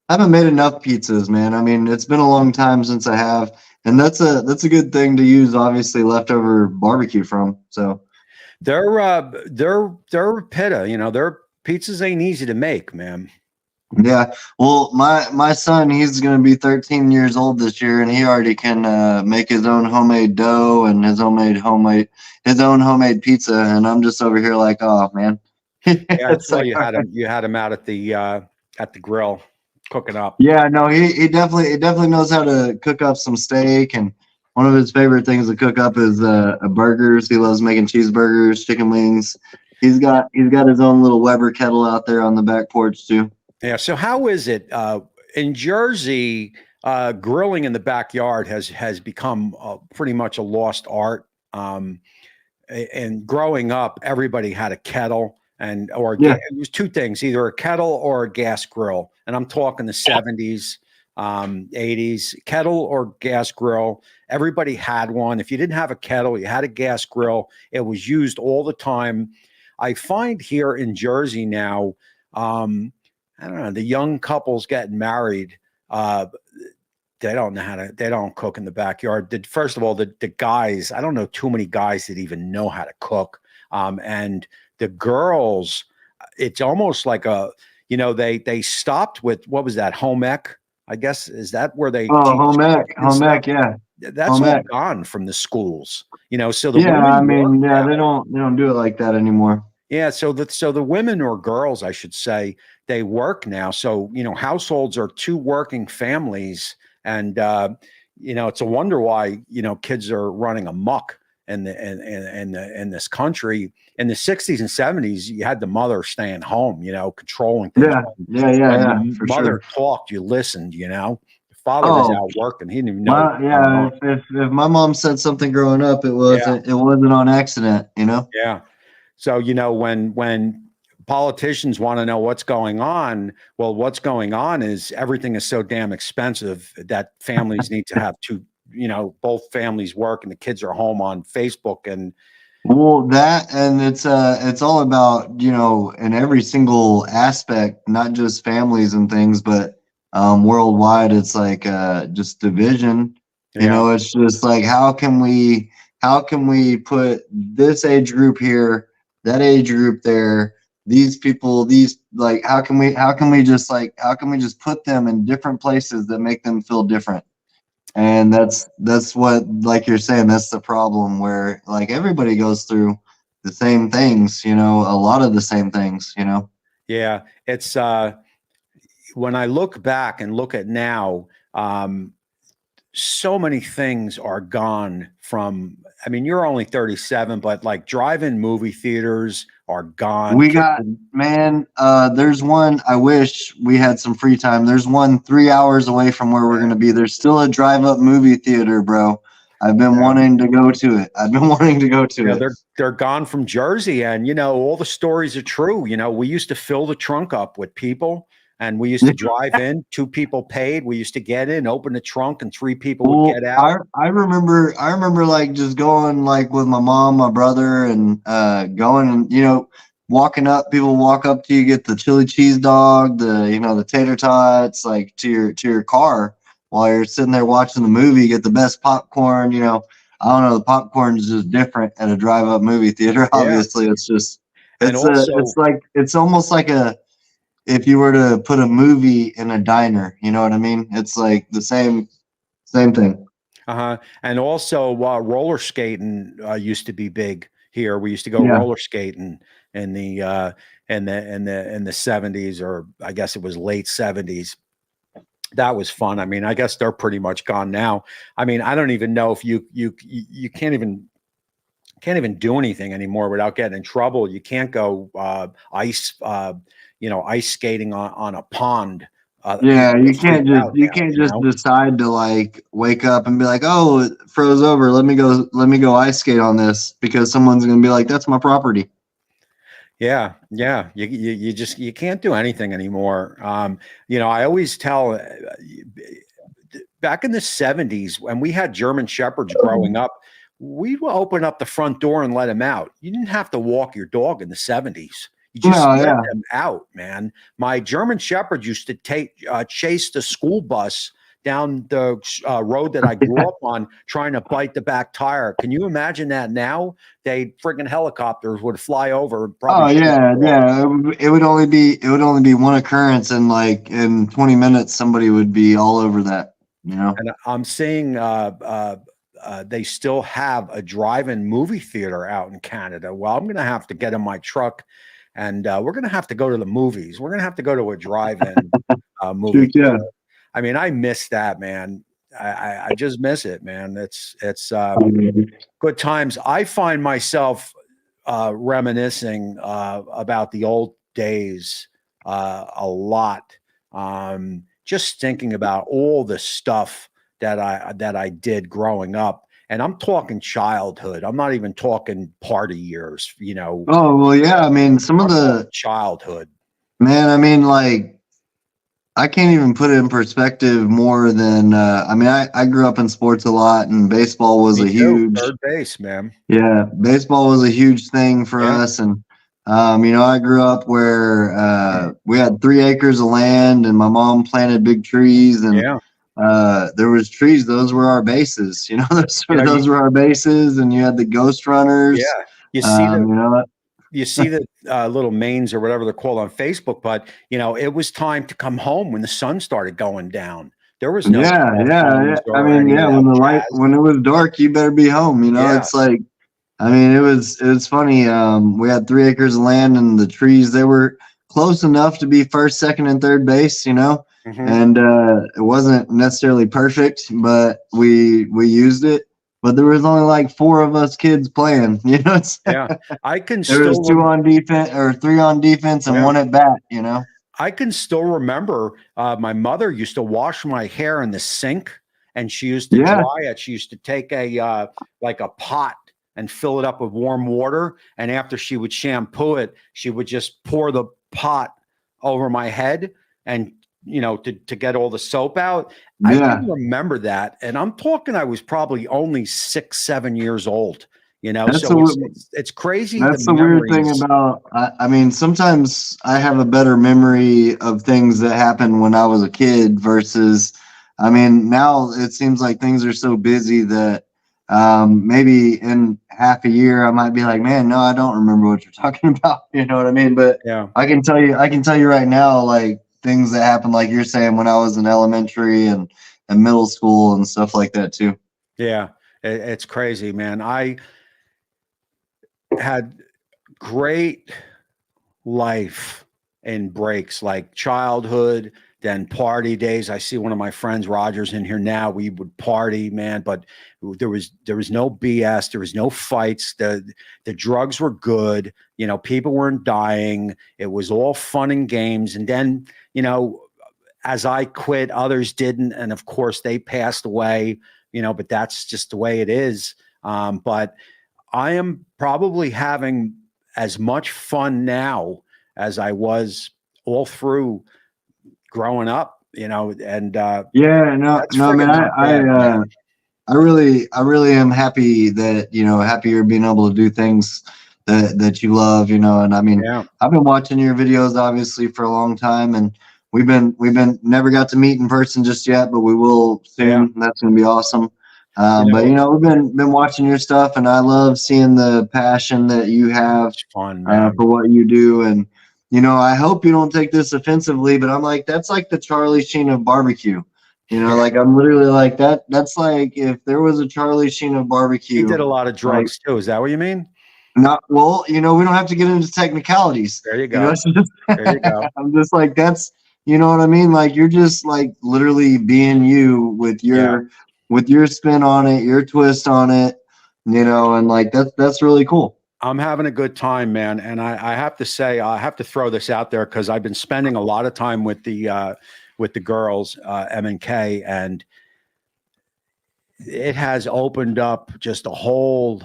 haven't made enough pizzas, man. I mean, it's been a long time since I have, and that's a good thing to use, obviously, leftover barbecue from. So they're pitta, you know, their pizzas ain't easy to make, man. Yeah. Well, my son, he's going to be 13 years old this year, and he already can make his own homemade dough and his own homemade pizza. And I'm just over here like, oh man. Yeah, that's why you had him out at the grill cooking up. Yeah, no, he definitely knows how to cook up some steak, and one of his favorite things to cook up is burgers. He loves making cheeseburgers, chicken wings. He's got his own little Weber kettle out there on the back porch too. Yeah. So how is it in Jersey? Grilling in the backyard has become pretty much a lost art. and growing up, everybody had a kettle Yeah. it was two things, either a kettle or a gas grill. And I'm talking the 70s, 80s, kettle or gas grill. Everybody had one. If you didn't have a kettle, you had a gas grill. It was used all the time. I find here in Jersey now, I don't know, the young couples getting married, they don't know they don't cook in the backyard. First of all, the guys, I don't know too many guys that even know how to cook. And the girls, it's almost like they stopped with, what was that, home ec? I guess, is that where they Oh, teach and home stuff? ec, yeah. That's Home all ec. gone from the schools, so the Yeah, I women work mean, yeah, now. they don't do it like that anymore. Yeah, so the women or girls, I should say, they work now. So households are two working families, and it's a wonder why kids are running amok in this country. In the 60s and 70s, you had the mother staying home, controlling things. Yeah, When yeah, the for mother sure. talked, you listened. The father was Oh, out working; he didn't even know what was going yeah. on. If my mom said something growing up, Yeah, it wasn't on accident, yeah. So, when politicians want to know what's going on, well, what's going on is everything is so damn expensive that families need to have both families work and the kids are home on Facebook. And Well, that and it's all about, in every single aspect, not just families and things, but worldwide, it's like just division. yeah, It's just like how can we put this age group here, that age group there, these people, these like how can we just put them in different places that make them feel different? And that's what, like you're saying, that's the problem, where like everybody goes through the same things, a lot of the same things. yeah, it's when I look back and look at now, so many things are gone from, I mean, you're only 37, but like drive-in movie theaters are gone. We got, man, there's one, I wish we had some free time. There's one 3 hours away from where we're gonna be. There's still a drive-up movie theater, bro. I've been Yeah. wanting to go to it. I've been wanting to go to Yeah, it. they're gone from Jersey, and all the stories are true. We used to fill the trunk up with people, and we used to drive in. Two people paid. We used to get in, open the trunk, and three people would Well, get out. I remember like just going like with my mom, my brother, and going and walking up. People walk up to you, get the chili cheese dog, the tater tots, like to your car while you're sitting there watching the movie. Get the best popcorn. I don't know. The popcorn is just different at a drive up movie theater. Yeah, Obviously, it's just and also, it's almost like a, if you were to put a movie in a diner. You know what I mean? It's like the same thing. roller skating used to be big here. We used to go Yeah. roller skating in the 70s, or I guess it was late 70s. That was fun. I mean, I guess they're pretty much gone now. I mean, I don't even know if you can't even do anything anymore without getting in trouble. You can't go ice skating on a pond. Yeah, People get freaked out you now, can't just decide to like wake up and be like, "Oh, it froze over. Let me go ice skate on this," because someone's going to be like, "That's my property." Yeah, yeah. You can't do anything anymore. I always tell back in the 70s when we had German Shepherds growing up, we would open up the front door and let them out. You didn't have to walk your dog in the 70s. You just No, let yeah. them out, man. My German Shepherd used to chase the school bus down the road that I grew up on, trying to bite the back tire. Can you imagine that now? Freaking helicopters would fly over and probably Oh, shoot yeah, the dog. yeah. It would only be one occurrence, and like in 20 minutes somebody would be all over that. And I'm seeing they still have a drive-in movie theater out in Canada. Well, I'm going to have to get in my truck, and we're going to have to go to the movies. We're going to have to go to a drive-in movie Shoot, yeah. theater. I mean, I miss that, man. I just miss it, man. It's good times. I find myself reminiscing about the old days a lot. Just thinking about all the stuff that I did growing up, and I'm talking childhood. I'm not even talking party years, you know. Oh, well, yeah. I mean, some of the Childhood. man, I mean, like, I can't even put it in perspective more than, I mean, I grew up in sports a lot, and baseball was Me a too. huge, Third base, man. yeah, baseball was a huge thing for Yeah. us. And, you know, I grew up where we had 3 acres of land, and my mom planted big trees, and Yeah. there was trees. Those were our bases, you know, You know, those were our bases, and you had the ghost yeah. runners. You see the You know, little mains or whatever they're called on Facebook, but you know, it was time to come home when the sun started going down. There was no yeah, cell yeah, yeah. phones I or mean, any of yeah, that jazz. when it was dark, you better be home. You know, Yeah. it's like, I mean, it was funny. We had 3 acres of land, and the trees, they were close enough to be first, second, and third base. You know, Hmm. and it wasn't necessarily perfect, but we used it. But there was only like 4 of us kids playing. You know, Yeah. I can there was still, 2 on defense or 3 on defense and yeah, 1 at bat. You know. I can still remember my mother used to wash my hair in the sink and she used to Yeah, dry it. She used to take like a pot and fill it up with warm water. And after she would shampoo it, she would just pour the pot over my head and, you know, to get all the soap out. I yeah. can remember that. And I'm talking, I was probably only 6, 7 years old, you know, That's so a it's crazy the That's the weird thing memories. about, I mean, sometimes I have a better memory of things that happened when I was a kid versus, I mean, now it seems like things are so busy that maybe in half a year I might be like, man, no, I don't remember what you're talking about. You know what I mean? But Yeah. I can tell you right now, like things that happened, like you're saying, when I was in elementary and middle school and stuff like that too. Yeah. It's crazy, man. I had great life in breaks like childhood, then party days. I see one of my friends, Rogers, in here now. We would party, man, but there was no BS. There was no fights. The drugs were good. You know, people weren't dying. It was all fun and games. And then, you know, as I quit, others didn't, and of course they passed away. You know, but that's just the way it is. But I am probably having as much fun now as I was all through growing up, you know, and Yeah, no, that's no, man, friggin' not bad, man. I really am happy that, you know, happy you're being able to do things that you love, you know. And I mean, Yeah, I've been watching your videos obviously for a long time, and we've been never got to meet in person just yet, but we will yeah. soon. That's going to be awesome. You But know, you know, we've been watching your stuff, and I love seeing the passion that you have it's fun, man. for what you do. And you know, I hope you don't take this offensively, but I'm like, that's like the Charlie Sheen of barbecue. You know, like I'm literally like that. That's like if there was a Charlie Sheen of He barbecue, did a lot of like drugs too. Is that what you mean? not well, you know, we don't have to get into technicalities. There you You know, go. it's just, There you go. I'm just like that's you know what I mean? Like you're just like literally being you Yeah. with your spin on it, your twist on it, you know, and like that's really cool. I'm having a good time, man. And I have to say, I have to throw this out there because I've been spending a lot of time with the girls, M and K, and it has opened up just a whole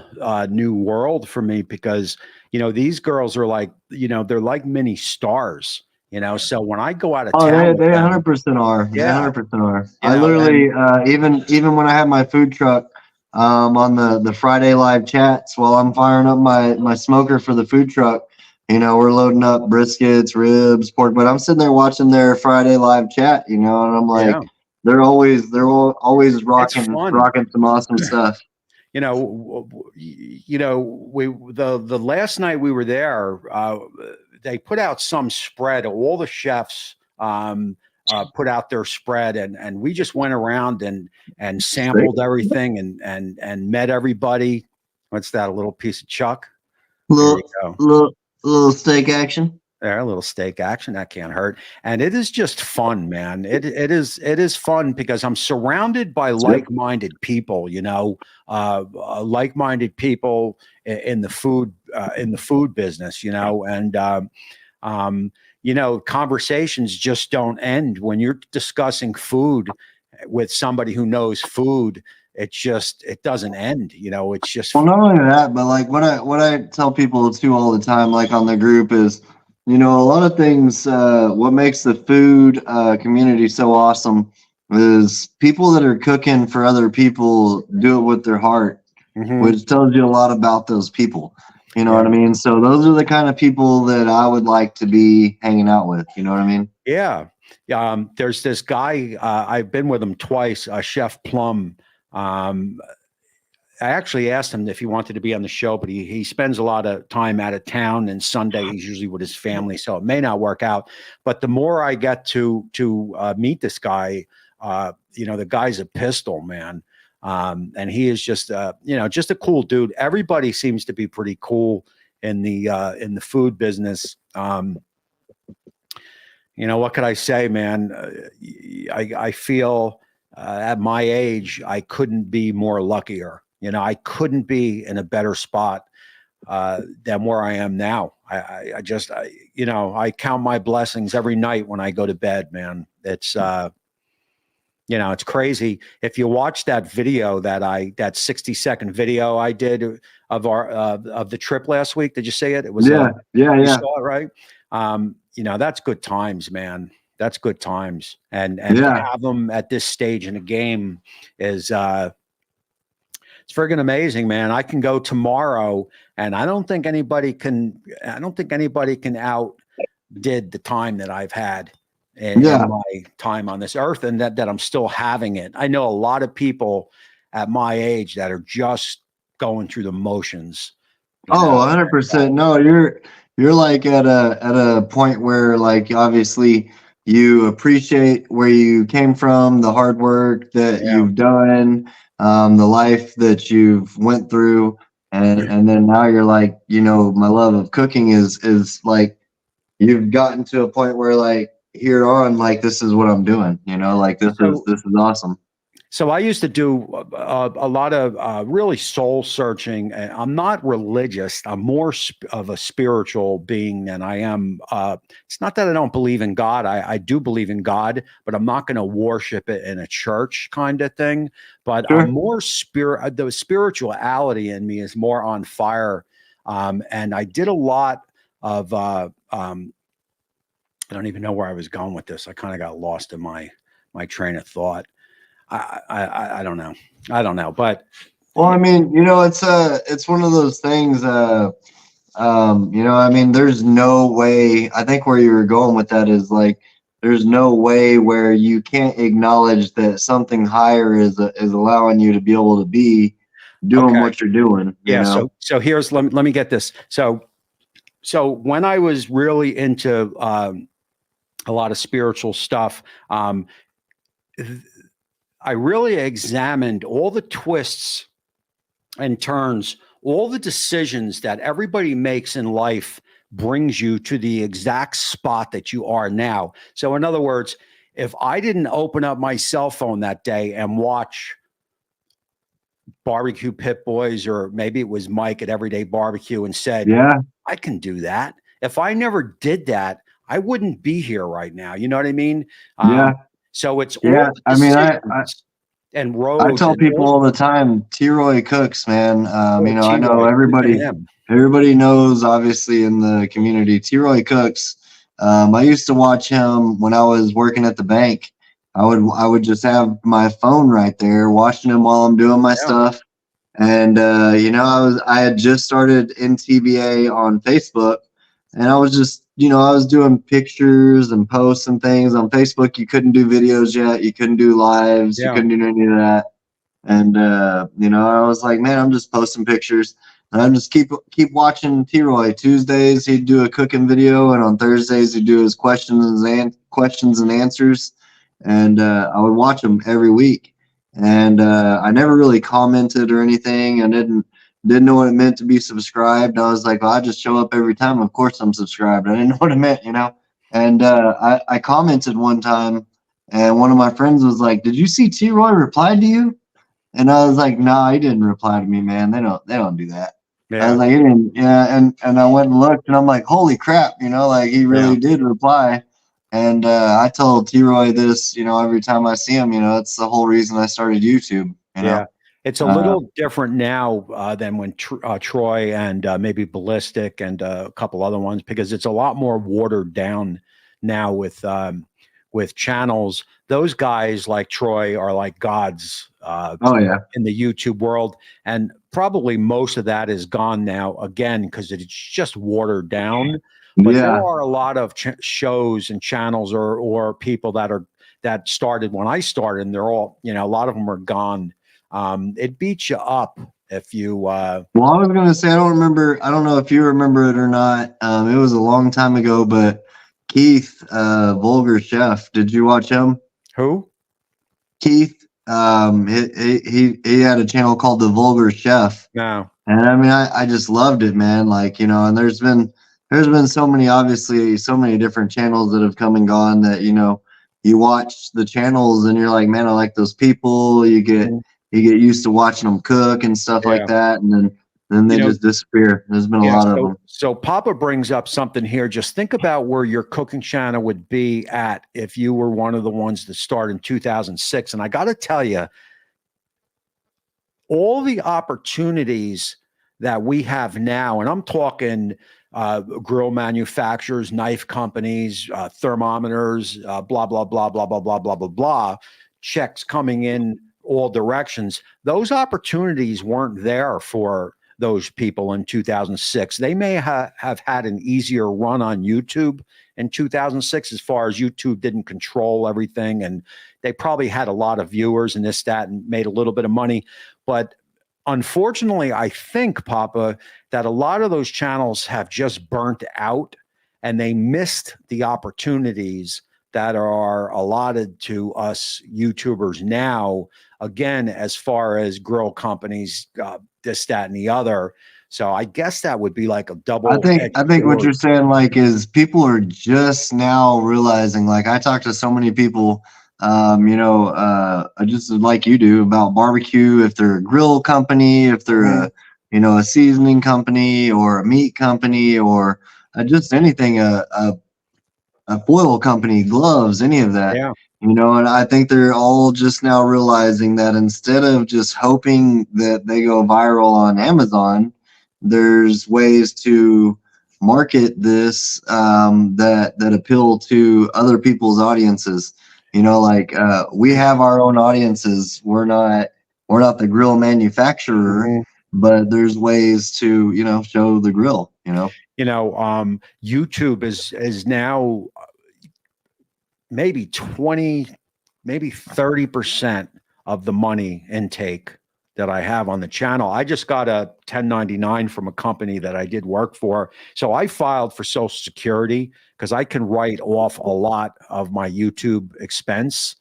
new world for me because you know these girls are like you know they're like mini stars, you know. So when I go out of Oh, town with they them, 100% are. They yeah, 100% are. you I know, and literally even when I have my food truck on the Friday live chats while I'm firing up my smoker for the food truck, you know, we're loading up briskets, ribs, pork, but I'm sitting there watching their Friday live chat, you know, and I'm yeah, like always it's fun. rocking some awesome stuff. You know, we the last night we were there, they put out some spread. All the chefs put out their spread, and we just went around and Steak? sampled everything and met everybody. What's that? A little piece of chuck. There you Little go. little little steak action. There, a little steak action that can't hurt, and it is just fun, man. It is fun because I'm surrounded by Yep. like-minded people. You know, like-minded people in the food business. You know, and you know, conversations just don't end when you're discussing food with somebody who knows food. it doesn't end. It's just, Well, not only that, but like what I tell people too all the time, like on the group is, a lot of things, what makes the food community so awesome is people that are cooking for other people do it with their heart, which tells you a lot about those people. You know what I mean? So those are the kind of people that I would like to be hanging out with. You know what I mean? Yeah. There's this guy, I've been with him twice, Chef Plum. I actually asked him if he wanted to be on the show, but he spends a lot of time out of town, and Sunday he's usually with his family, so it may not work out. But the more I get to meet this guy, the guy's a pistol, man, and he is just just a cool dude. Everybody seems to be pretty cool in the food business. What could I say, man? I feel at my age I couldn't be more luckier. I couldn't be in a better spot than where I am now. I count my blessings every night when I go to bed, man. It's it's crazy. If you watch that video that 60-second video I did of the trip last week, did you see it? It was yeah. You saw it, right? That's good times, man. That's good times. And to have them at this stage in the game is it's friggin' amazing, man. I can go tomorrow, and I don't think anybody can outdid the time that I've had in my time on this earth, and that I'm still having it. I know a lot of people at my age that are just going through the motions. 100%. No, you're like at a point where, like, obviously you appreciate where you came from, the hard work that you've done, the life that you've went through, and then now you're like, my love of cooking is like, you've gotten to a point where, like, here on, like, this is what I'm doing, like this is awesome. So I used to do a lot of really soul searching. I'm not religious. I'm more of a spiritual being than I am. It's not that I don't believe in God. I do believe in God, but I'm not going to worship it in a church kind of thing. But I'm more the spirituality in me is more on fire. And I did a lot of, I don't even know where I was going with this. I kind of got lost in my train of thought. I don't know. But well, I mean, it's one of those things, I mean, there's no way, I think where you were going with that is like, there's no way where you can't acknowledge that something higher is allowing you to be able to be doing what you're doing. So here's, let me get this. So when I was really into a lot of spiritual stuff, I really examined all the twists and turns, all the decisions that everybody makes in life brings you to the exact spot that you are now. So in other words, if I didn't open up my cell phone that day and watch Barbecue Pit Boys, or maybe it was Mike at Everyday Barbecue, and said, I can do that. If I never did that, I wouldn't be here right now. You know what I mean? So it's all the decisions and roads. I tell people all the time, T-Roy cooks, man. I know everybody knows, obviously, in the community, T-Roy cooks. I used to watch him when I was working at the bank. I would just have my phone right there, watching him while I'm doing my stuff. And I had just started NTBA on Facebook, and I was just, I was doing pictures and posts and things on Facebook. You couldn't do videos yet. You couldn't do lives. You couldn't do any of that. And, I was like, man, I'm just posting pictures. And I'm just keep watching T-Roy. Tuesdays, he'd do a cooking video. And on Thursdays, he'd do his questions and answers. And I would watch him every week. And I never really commented or anything. I didn't know what it meant to be subscribed. I was like, well, I just show up every time. Of course I'm subscribed. I didn't know what it meant, And I commented one time, and one of my friends was like, did you see T-Roy replied to you? And I was like, no, he didn't reply to me, man. They don't do that. I was like, he didn't. And I went and looked, and I'm like, holy crap, like he really did reply. And I told T-Roy this, every time I see him, it's the whole reason I started YouTube, It's a little different now than when Troy and maybe Ballistic and a couple other ones, because it's a lot more watered down now with channels. Those guys like Troy are like gods Oh yeah. in the YouTube world, and probably most of that is gone now again because it's just watered down. But there Yeah. are a lot of shows and channels or people that started when I started, and they're all, a lot of them are gone. It beats you up if you. Well, I was gonna say I don't remember. I don't know if you remember it or not. It was a long time ago, but Keith, Vulgar Chef. Did you watch him? Who? Keith. He had a channel called The Vulgar Chef. No. And I mean, I just loved it, man. Like, and there's been so many, obviously, so many different channels that have come and gone that, you watch the channels and you're like, man, I like those people. You get used to watching them cook and stuff like that. And then they just disappear. There's been a lot of them. So Papa brings up something here. Just think about where your cooking channel would be at if you were one of the ones that started in 2006. And I got to tell you, all the opportunities that we have now, and I'm talking grill manufacturers, knife companies, thermometers, blah, blah, blah, blah, blah, blah, blah, blah, blah, checks coming in all directions. Those opportunities weren't there for those people in 2006. They may have had an easier run on YouTube in 2006 as far as YouTube didn't control everything. And they probably had a lot of viewers and this, that, and made a little bit of money. But unfortunately, I think, Papa, that a lot of those channels have just burnt out and they missed the opportunities that are allotted to us YouTubers now, again, as far as grill companies, this, that, and the other. So I guess that would be like a double. I think what you're saying, like, is people are just now realizing, like, I talk to so many people, just like you do about barbecue, if they're a grill company, if they're a seasoning company or a meat company or just anything, a foil company, gloves, any of that, and I think they're all just now realizing that instead of just hoping that they go viral on Amazon, there's ways to market this that appeal to other people's audiences. Like we have our own audiences. We're not the grill manufacturer, but there's ways to show the grill. YouTube is now maybe 20, maybe 30% of the money intake that I have on the channel. I just got a 1099 from a company that I did work for. So I filed for Social Security because I can write off a lot of my YouTube expense,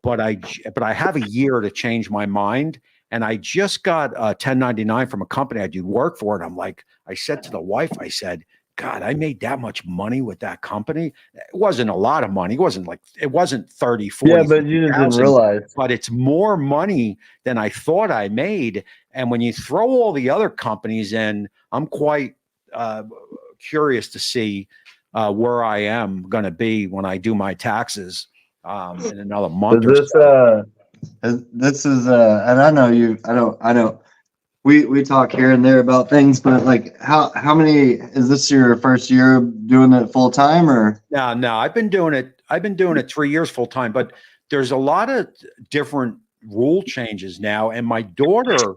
but I have a year to change my mind. And I just got a 1099 from a company I do work for. And I'm like, I said to the wife, I said, God, I made that much money with that company. It wasn't a lot of money. It wasn't 30, 40. Yeah, but you just didn't realize. But it's more money than I thought I made. And when you throw all the other companies in, I'm quite curious to see where I am going to be when I do my taxes in another month or so. This is and I know you. I don't. We talk here and there about things, but like how many, is this your first year doing it full time or? No, I've been doing it 3 years full time, but there's a lot of different rule changes now. And my daughter,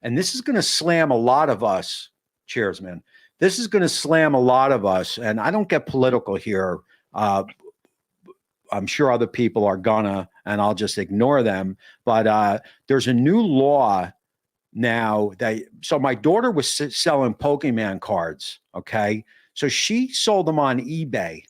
and this is going to slam a lot of us. Cheers, man. This is going to slam a lot of us. And I don't get political here. I'm sure other people are gonna, and I'll just ignore them. But there's a new law now so my daughter was selling Pokemon cards. Okay. So she sold them on eBay.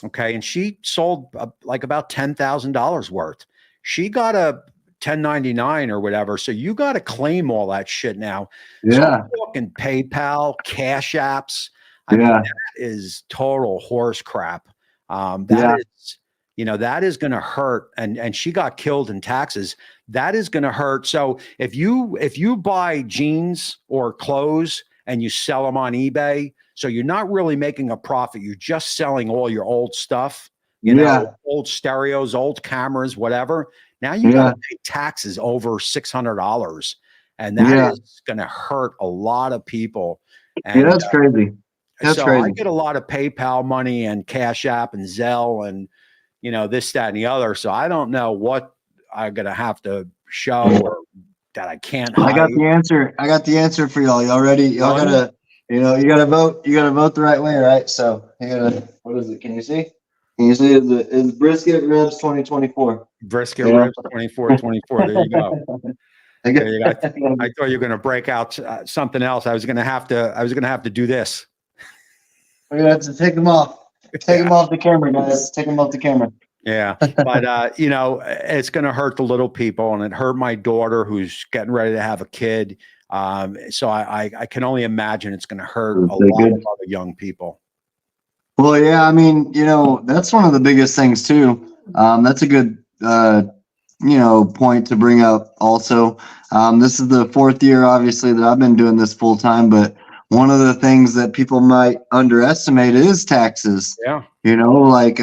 Okay. And she sold like about $10,000 worth. She got a 1099 or whatever. So you got to claim all that shit now. Yeah. So I'm talking PayPal, Cash Apps. I mean, that is total horse crap. That is going to hurt. And she got killed in taxes. That is going to hurt. So if you buy jeans or clothes and you sell them on eBay, so you're not really making a profit. You're just selling all your old stuff, old stereos, old cameras, whatever. Now you got to pay taxes over $600. and that is going to hurt a lot of people. Yeah, And that's crazy. That's so crazy. I get a lot of PayPal money and Cash App and Zelle and, you know, this, that, and the other. So I don't know what I'm going to have to show or that I can't hide. I got the answer. I got the answer for y'all. Y'all ready? Y'all gotta, you know, you gotta vote. You gotta vote the right way, right? So you gotta, what is it? Can you see? Can you see? It's brisket ribs 2024. Brisket ribs 24. There you go. There you go. I thought you were going to break out something else. I was going to have to do this. We're gonna have to take them off. Take them off the camera, guys. Take them off the camera. Yeah, but you know, it's going to hurt the little people, and it hurt my daughter who's getting ready to have a kid. So I can only imagine it's going to hurt a lot of other young people. Well, yeah, I mean, you know, that's one of the biggest things too. That's a good, you know, point to bring up also. This is the 4th year, obviously, that I've been doing this full time, but one of the things that people might underestimate is taxes. Yeah. You know, like,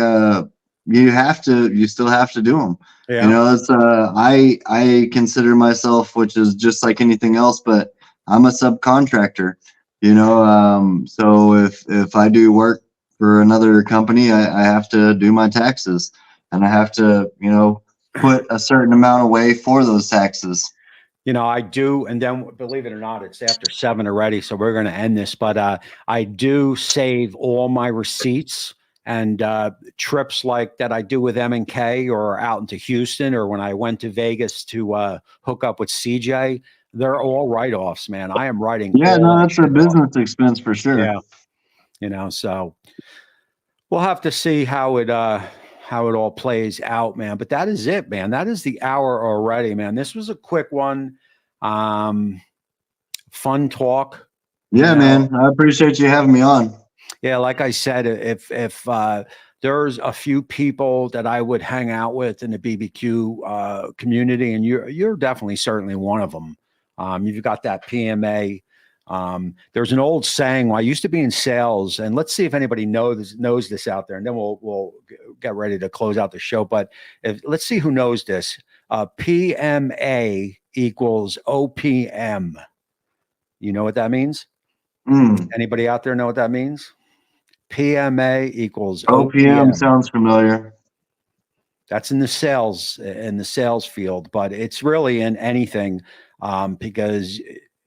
you still have to do them. Yeah. You know, it's, I consider myself, which is just like anything else, but I'm a subcontractor, you know, so if I do work for another company, I have to do my taxes, and I have to, you know, put a certain amount away for those taxes. You know, I do. And then, believe it or not, it's after 7 already. So we're going to end this. But I do save all my receipts and trips like that I do with M&K or out into Houston, or when I went to Vegas to hook up with CJ. They're all write-offs, man. I am writing. Yeah, no, that's a business expense for sure. Yeah. You know, so we'll have to see how it all plays out, man. But that is it, man. That is the hour already, man. This was a quick one. Fun talk. Yeah, man. I appreciate you having me on. Yeah, like I said, if there's a few people that I would hang out with in the BBQ community, and you're definitely certainly one of them. You've got that PMA. There's an old saying. Well, I used to be in sales, and let's see if anybody knows this out there, and then we'll get ready to close out the show. But let's see who knows this. PMA equals OPM. You know what that means? Anybody out there know what that means? PMA equals OPM sounds familiar. That's in the sales field, but it's really in anything, because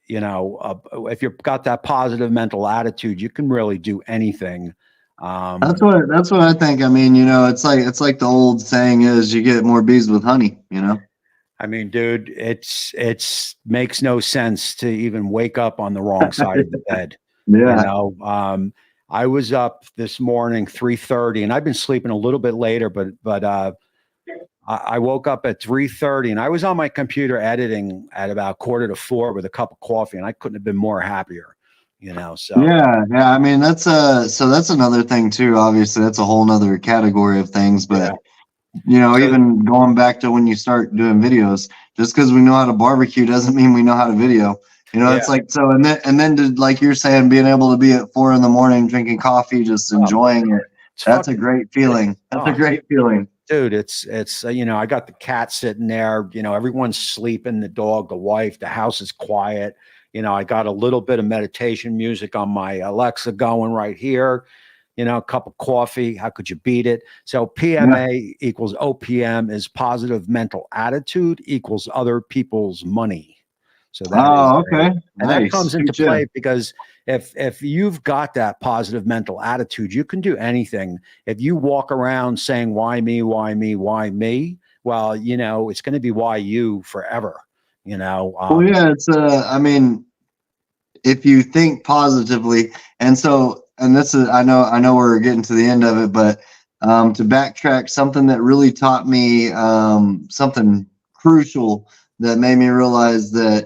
you know, if you've got that positive mental attitude, you can really do anything. That's what I think. I mean, you know, it's like the old saying is, you get more bees with honey, you know? I mean, dude, it's makes no sense to even wake up on the wrong side of the bed. Yeah. You know, I was up this morning, 3:30, and I've been sleeping a little bit later, but I woke up at 3:30, and I was on my computer editing at about 3:45 with a cup of coffee, and I couldn't have been more happier, you know? So yeah. I mean, that's another thing too. Obviously, that's a whole nother category of things, but you know, even going back to when you start doing videos, just because we know how to barbecue doesn't mean we know how to video. You know, it's like, so, and then to, like you're saying, being able to be at 4 a.m. drinking coffee, just enjoying it. That's a great feeling. That's a great feeling. Dude, it's you know, I got the cat sitting there, you know, everyone's sleeping, the dog, the wife, the house is quiet. You know, I got a little bit of meditation music on my Alexa going right here. You know, a cup of coffee. How could you beat it? So PMA equals OPM is positive mental attitude equals other people's money. So that okay. And that comes into play because if you've got that positive mental attitude, you can do anything. If you walk around saying, why me, why me, why me? Well, you know, it's going to be why you forever, you know? Well, yeah, it's, I mean, if you think positively, and this is, I know we're getting to the end of it, but to backtrack, something that really taught me something crucial that made me realize that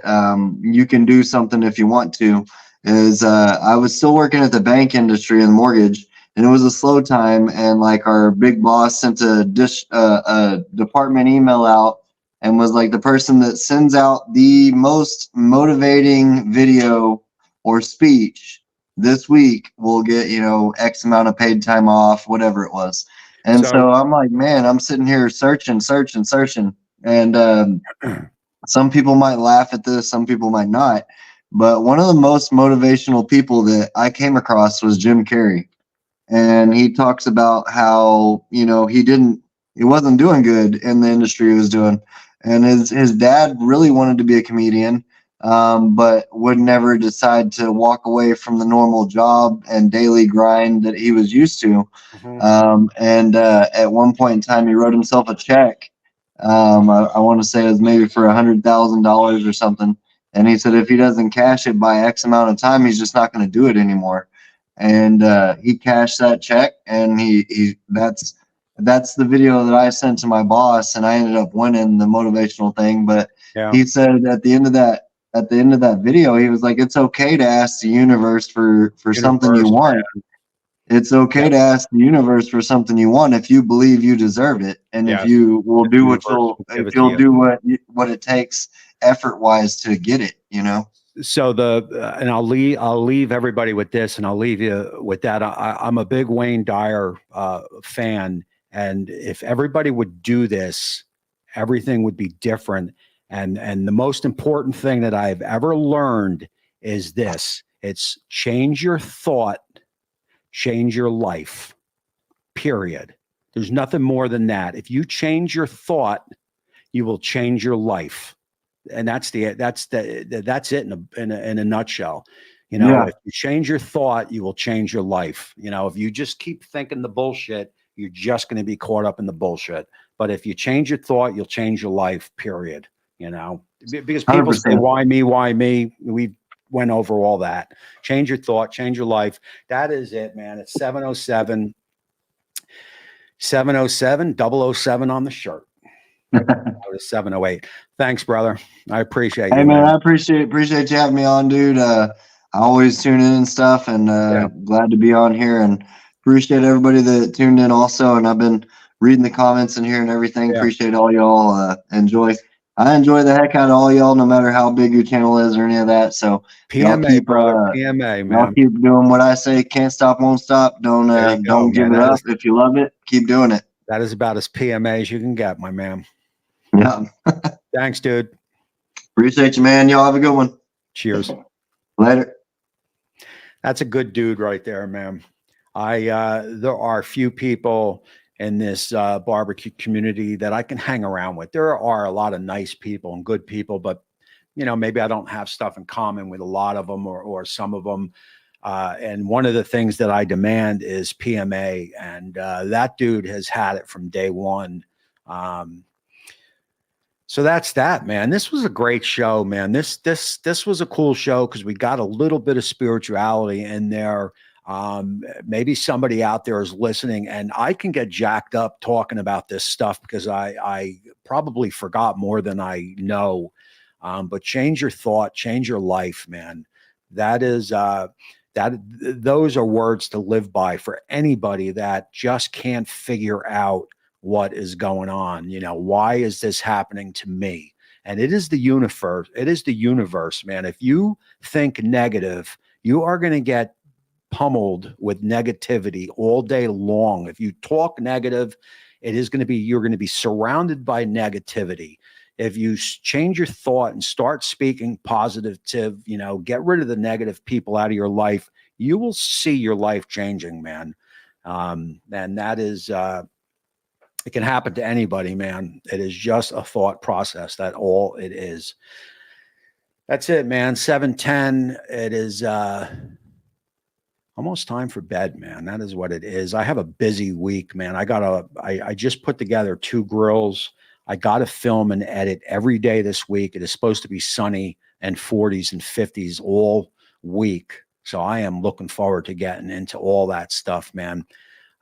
you can do something if you want to is I was still working at the bank industry in mortgage, and it was a slow time, and like our big boss sent a department email out and was like, the person that sends out the most motivating video or speech this week will get, you know, X amount of paid time off, whatever it was. And so I'm like, man, I'm sitting here searching. And some people might laugh at this, some people might not. But one of the most motivational people that I came across was Jim Carrey. And he talks about how, he wasn't doing good in the industry he was doing. And his dad really wanted to be a comedian, but would never decide to walk away from the normal job and daily grind that he was used to. At one point in time, he wrote himself a check. I want to say it was maybe for $100,000 or something. And he said if he doesn't cash it by X amount of time, he's just not going to do it anymore. And he cashed that check, and that's the video that I sent to my boss, and I ended up winning the motivational thing. But he said at the end of that video, he was like, it's okay to ask the universe for something you want. Man. It's okay to ask the universe for something you want if you believe you deserve it, and if you will do what you'll do what it takes effort wise to get it, So and I'll leave everybody with this, and I'll leave you with that. I'm a big Wayne Dyer fan, and if everybody would do this, everything would be different. And the most important thing that I've ever learned is this: it's change your thought, change your life. Period. There's nothing more than that. If you change your thought, you will change your life. And that's it in a nutshell. If you change your thought, you will change your life. If you just keep thinking the bullshit, you're just going to be caught up in the bullshit. But if you change your thought, you'll change your life, period. Because people 100%. Say, why me? Why me? We went over all that. Change your thought, change your life. That is it, man. It's 707 007 on the shirt. 708. Thanks, brother. I appreciate you. Hey, man, I appreciate you having me on, dude. I always tune in and stuff, and glad to be on here, and appreciate everybody that tuned in also. And I've been reading the comments and hearing everything. Appreciate all y'all. I enjoy the heck out of all y'all, no matter how big your channel is or any of that. So PMA, brother. PMA, man. I'll keep doing what I say. Can't stop, won't stop. Don't give it up. If you love it, keep doing it. That is about as PMA as you can get, my man. Yeah. Thanks, dude. Appreciate you, man. Y'all have a good one. Cheers. Later. That's a good dude right there, man. There are a few people in this barbecue community that I can hang around with. There are a lot of nice people and good people, but maybe I don't have stuff in common with a lot of them or some of them. And one of the things that I demand is PMA, and that dude has had it from day one. So that's that, man. This was a great show, man. This was a cool show because we got a little bit of spirituality in there. Maybe somebody out there is listening, and I can get jacked up talking about this stuff because I probably forgot more than I know. But change your thought, change your life, man. Those are words to live by for anybody that just can't figure out what is going on. Why is this happening to me? And it is the universe. It is the universe, man. If you think negative, you are going to get pummeled with negativity all day long. If you talk negative, you're going to be surrounded by negativity. If you change your thought and start speaking positive, get rid of the negative people out of your life, you will see your life changing, man. And that is, it can happen to anybody, man. It is just a thought process. That's all it is. That's it, man. 7:10. It is almost time for bed, man. That is what it is. I have a busy week, man. I just put together 2 grills. I got to film and edit every day this week. It is supposed to be sunny and 40s and 50s all week. So I am looking forward to getting into all that stuff, man.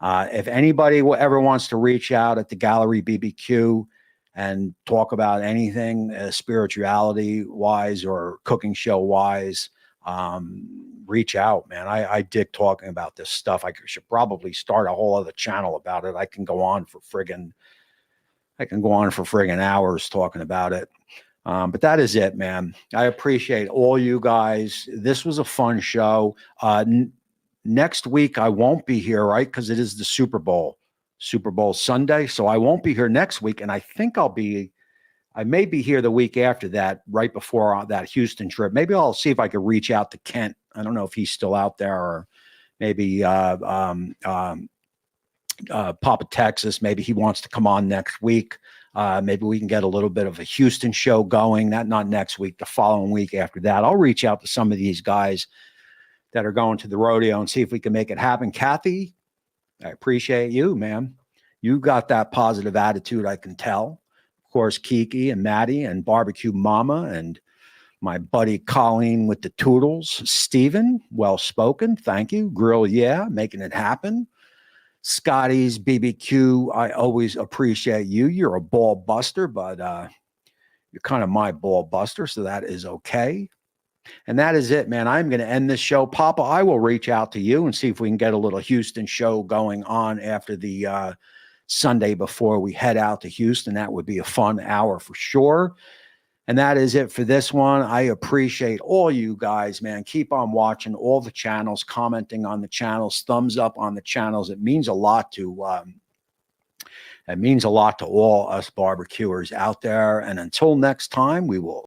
If anybody ever wants to reach out at the Gallery BBQ and talk about anything spirituality wise or cooking show wise, reach out, man. I dig talking about this stuff. I should probably start a whole other channel about it. I can go on for friggin' hours talking about it. But that is it, man. I appreciate all you guys. This was a fun show. Next week, I won't be here, right? Because it is the Super Bowl Sunday. So I won't be here next week. And I think I'll be I may be here the week after that, right before that Houston trip. Maybe I'll see if I could reach out to Kent. I don't know if he's still out there, or maybe Papa Texas. Maybe he wants to come on next week. Maybe we can get a little bit of a Houston show going. Not next week, the following week after that. I'll reach out to some of these guys that are going to the rodeo and see if we can make it happen. Kathy, I appreciate you, man. You got that positive attitude, I can tell. Of course, Kiki and Maddie and Barbecue Mama and my buddy Colleen with the Toodles. Steven, well-spoken. Thank you. Grill, yeah, making it happen. Scotty's BBQ, I always appreciate you. You're a ball buster, but you're kind of my ball buster, so that is okay. And that is it, man. I'm going to end this show. Papa, I will reach out to you and see if we can get a little Houston show going on after the Sunday before we head out to Houston. That would be a fun hour for sure. And that is it for this one. I appreciate all you guys, man. Keep on watching all the channels, commenting on the channels, thumbs up on the channels. It means a lot to all us barbecuers out there. And until next time, we will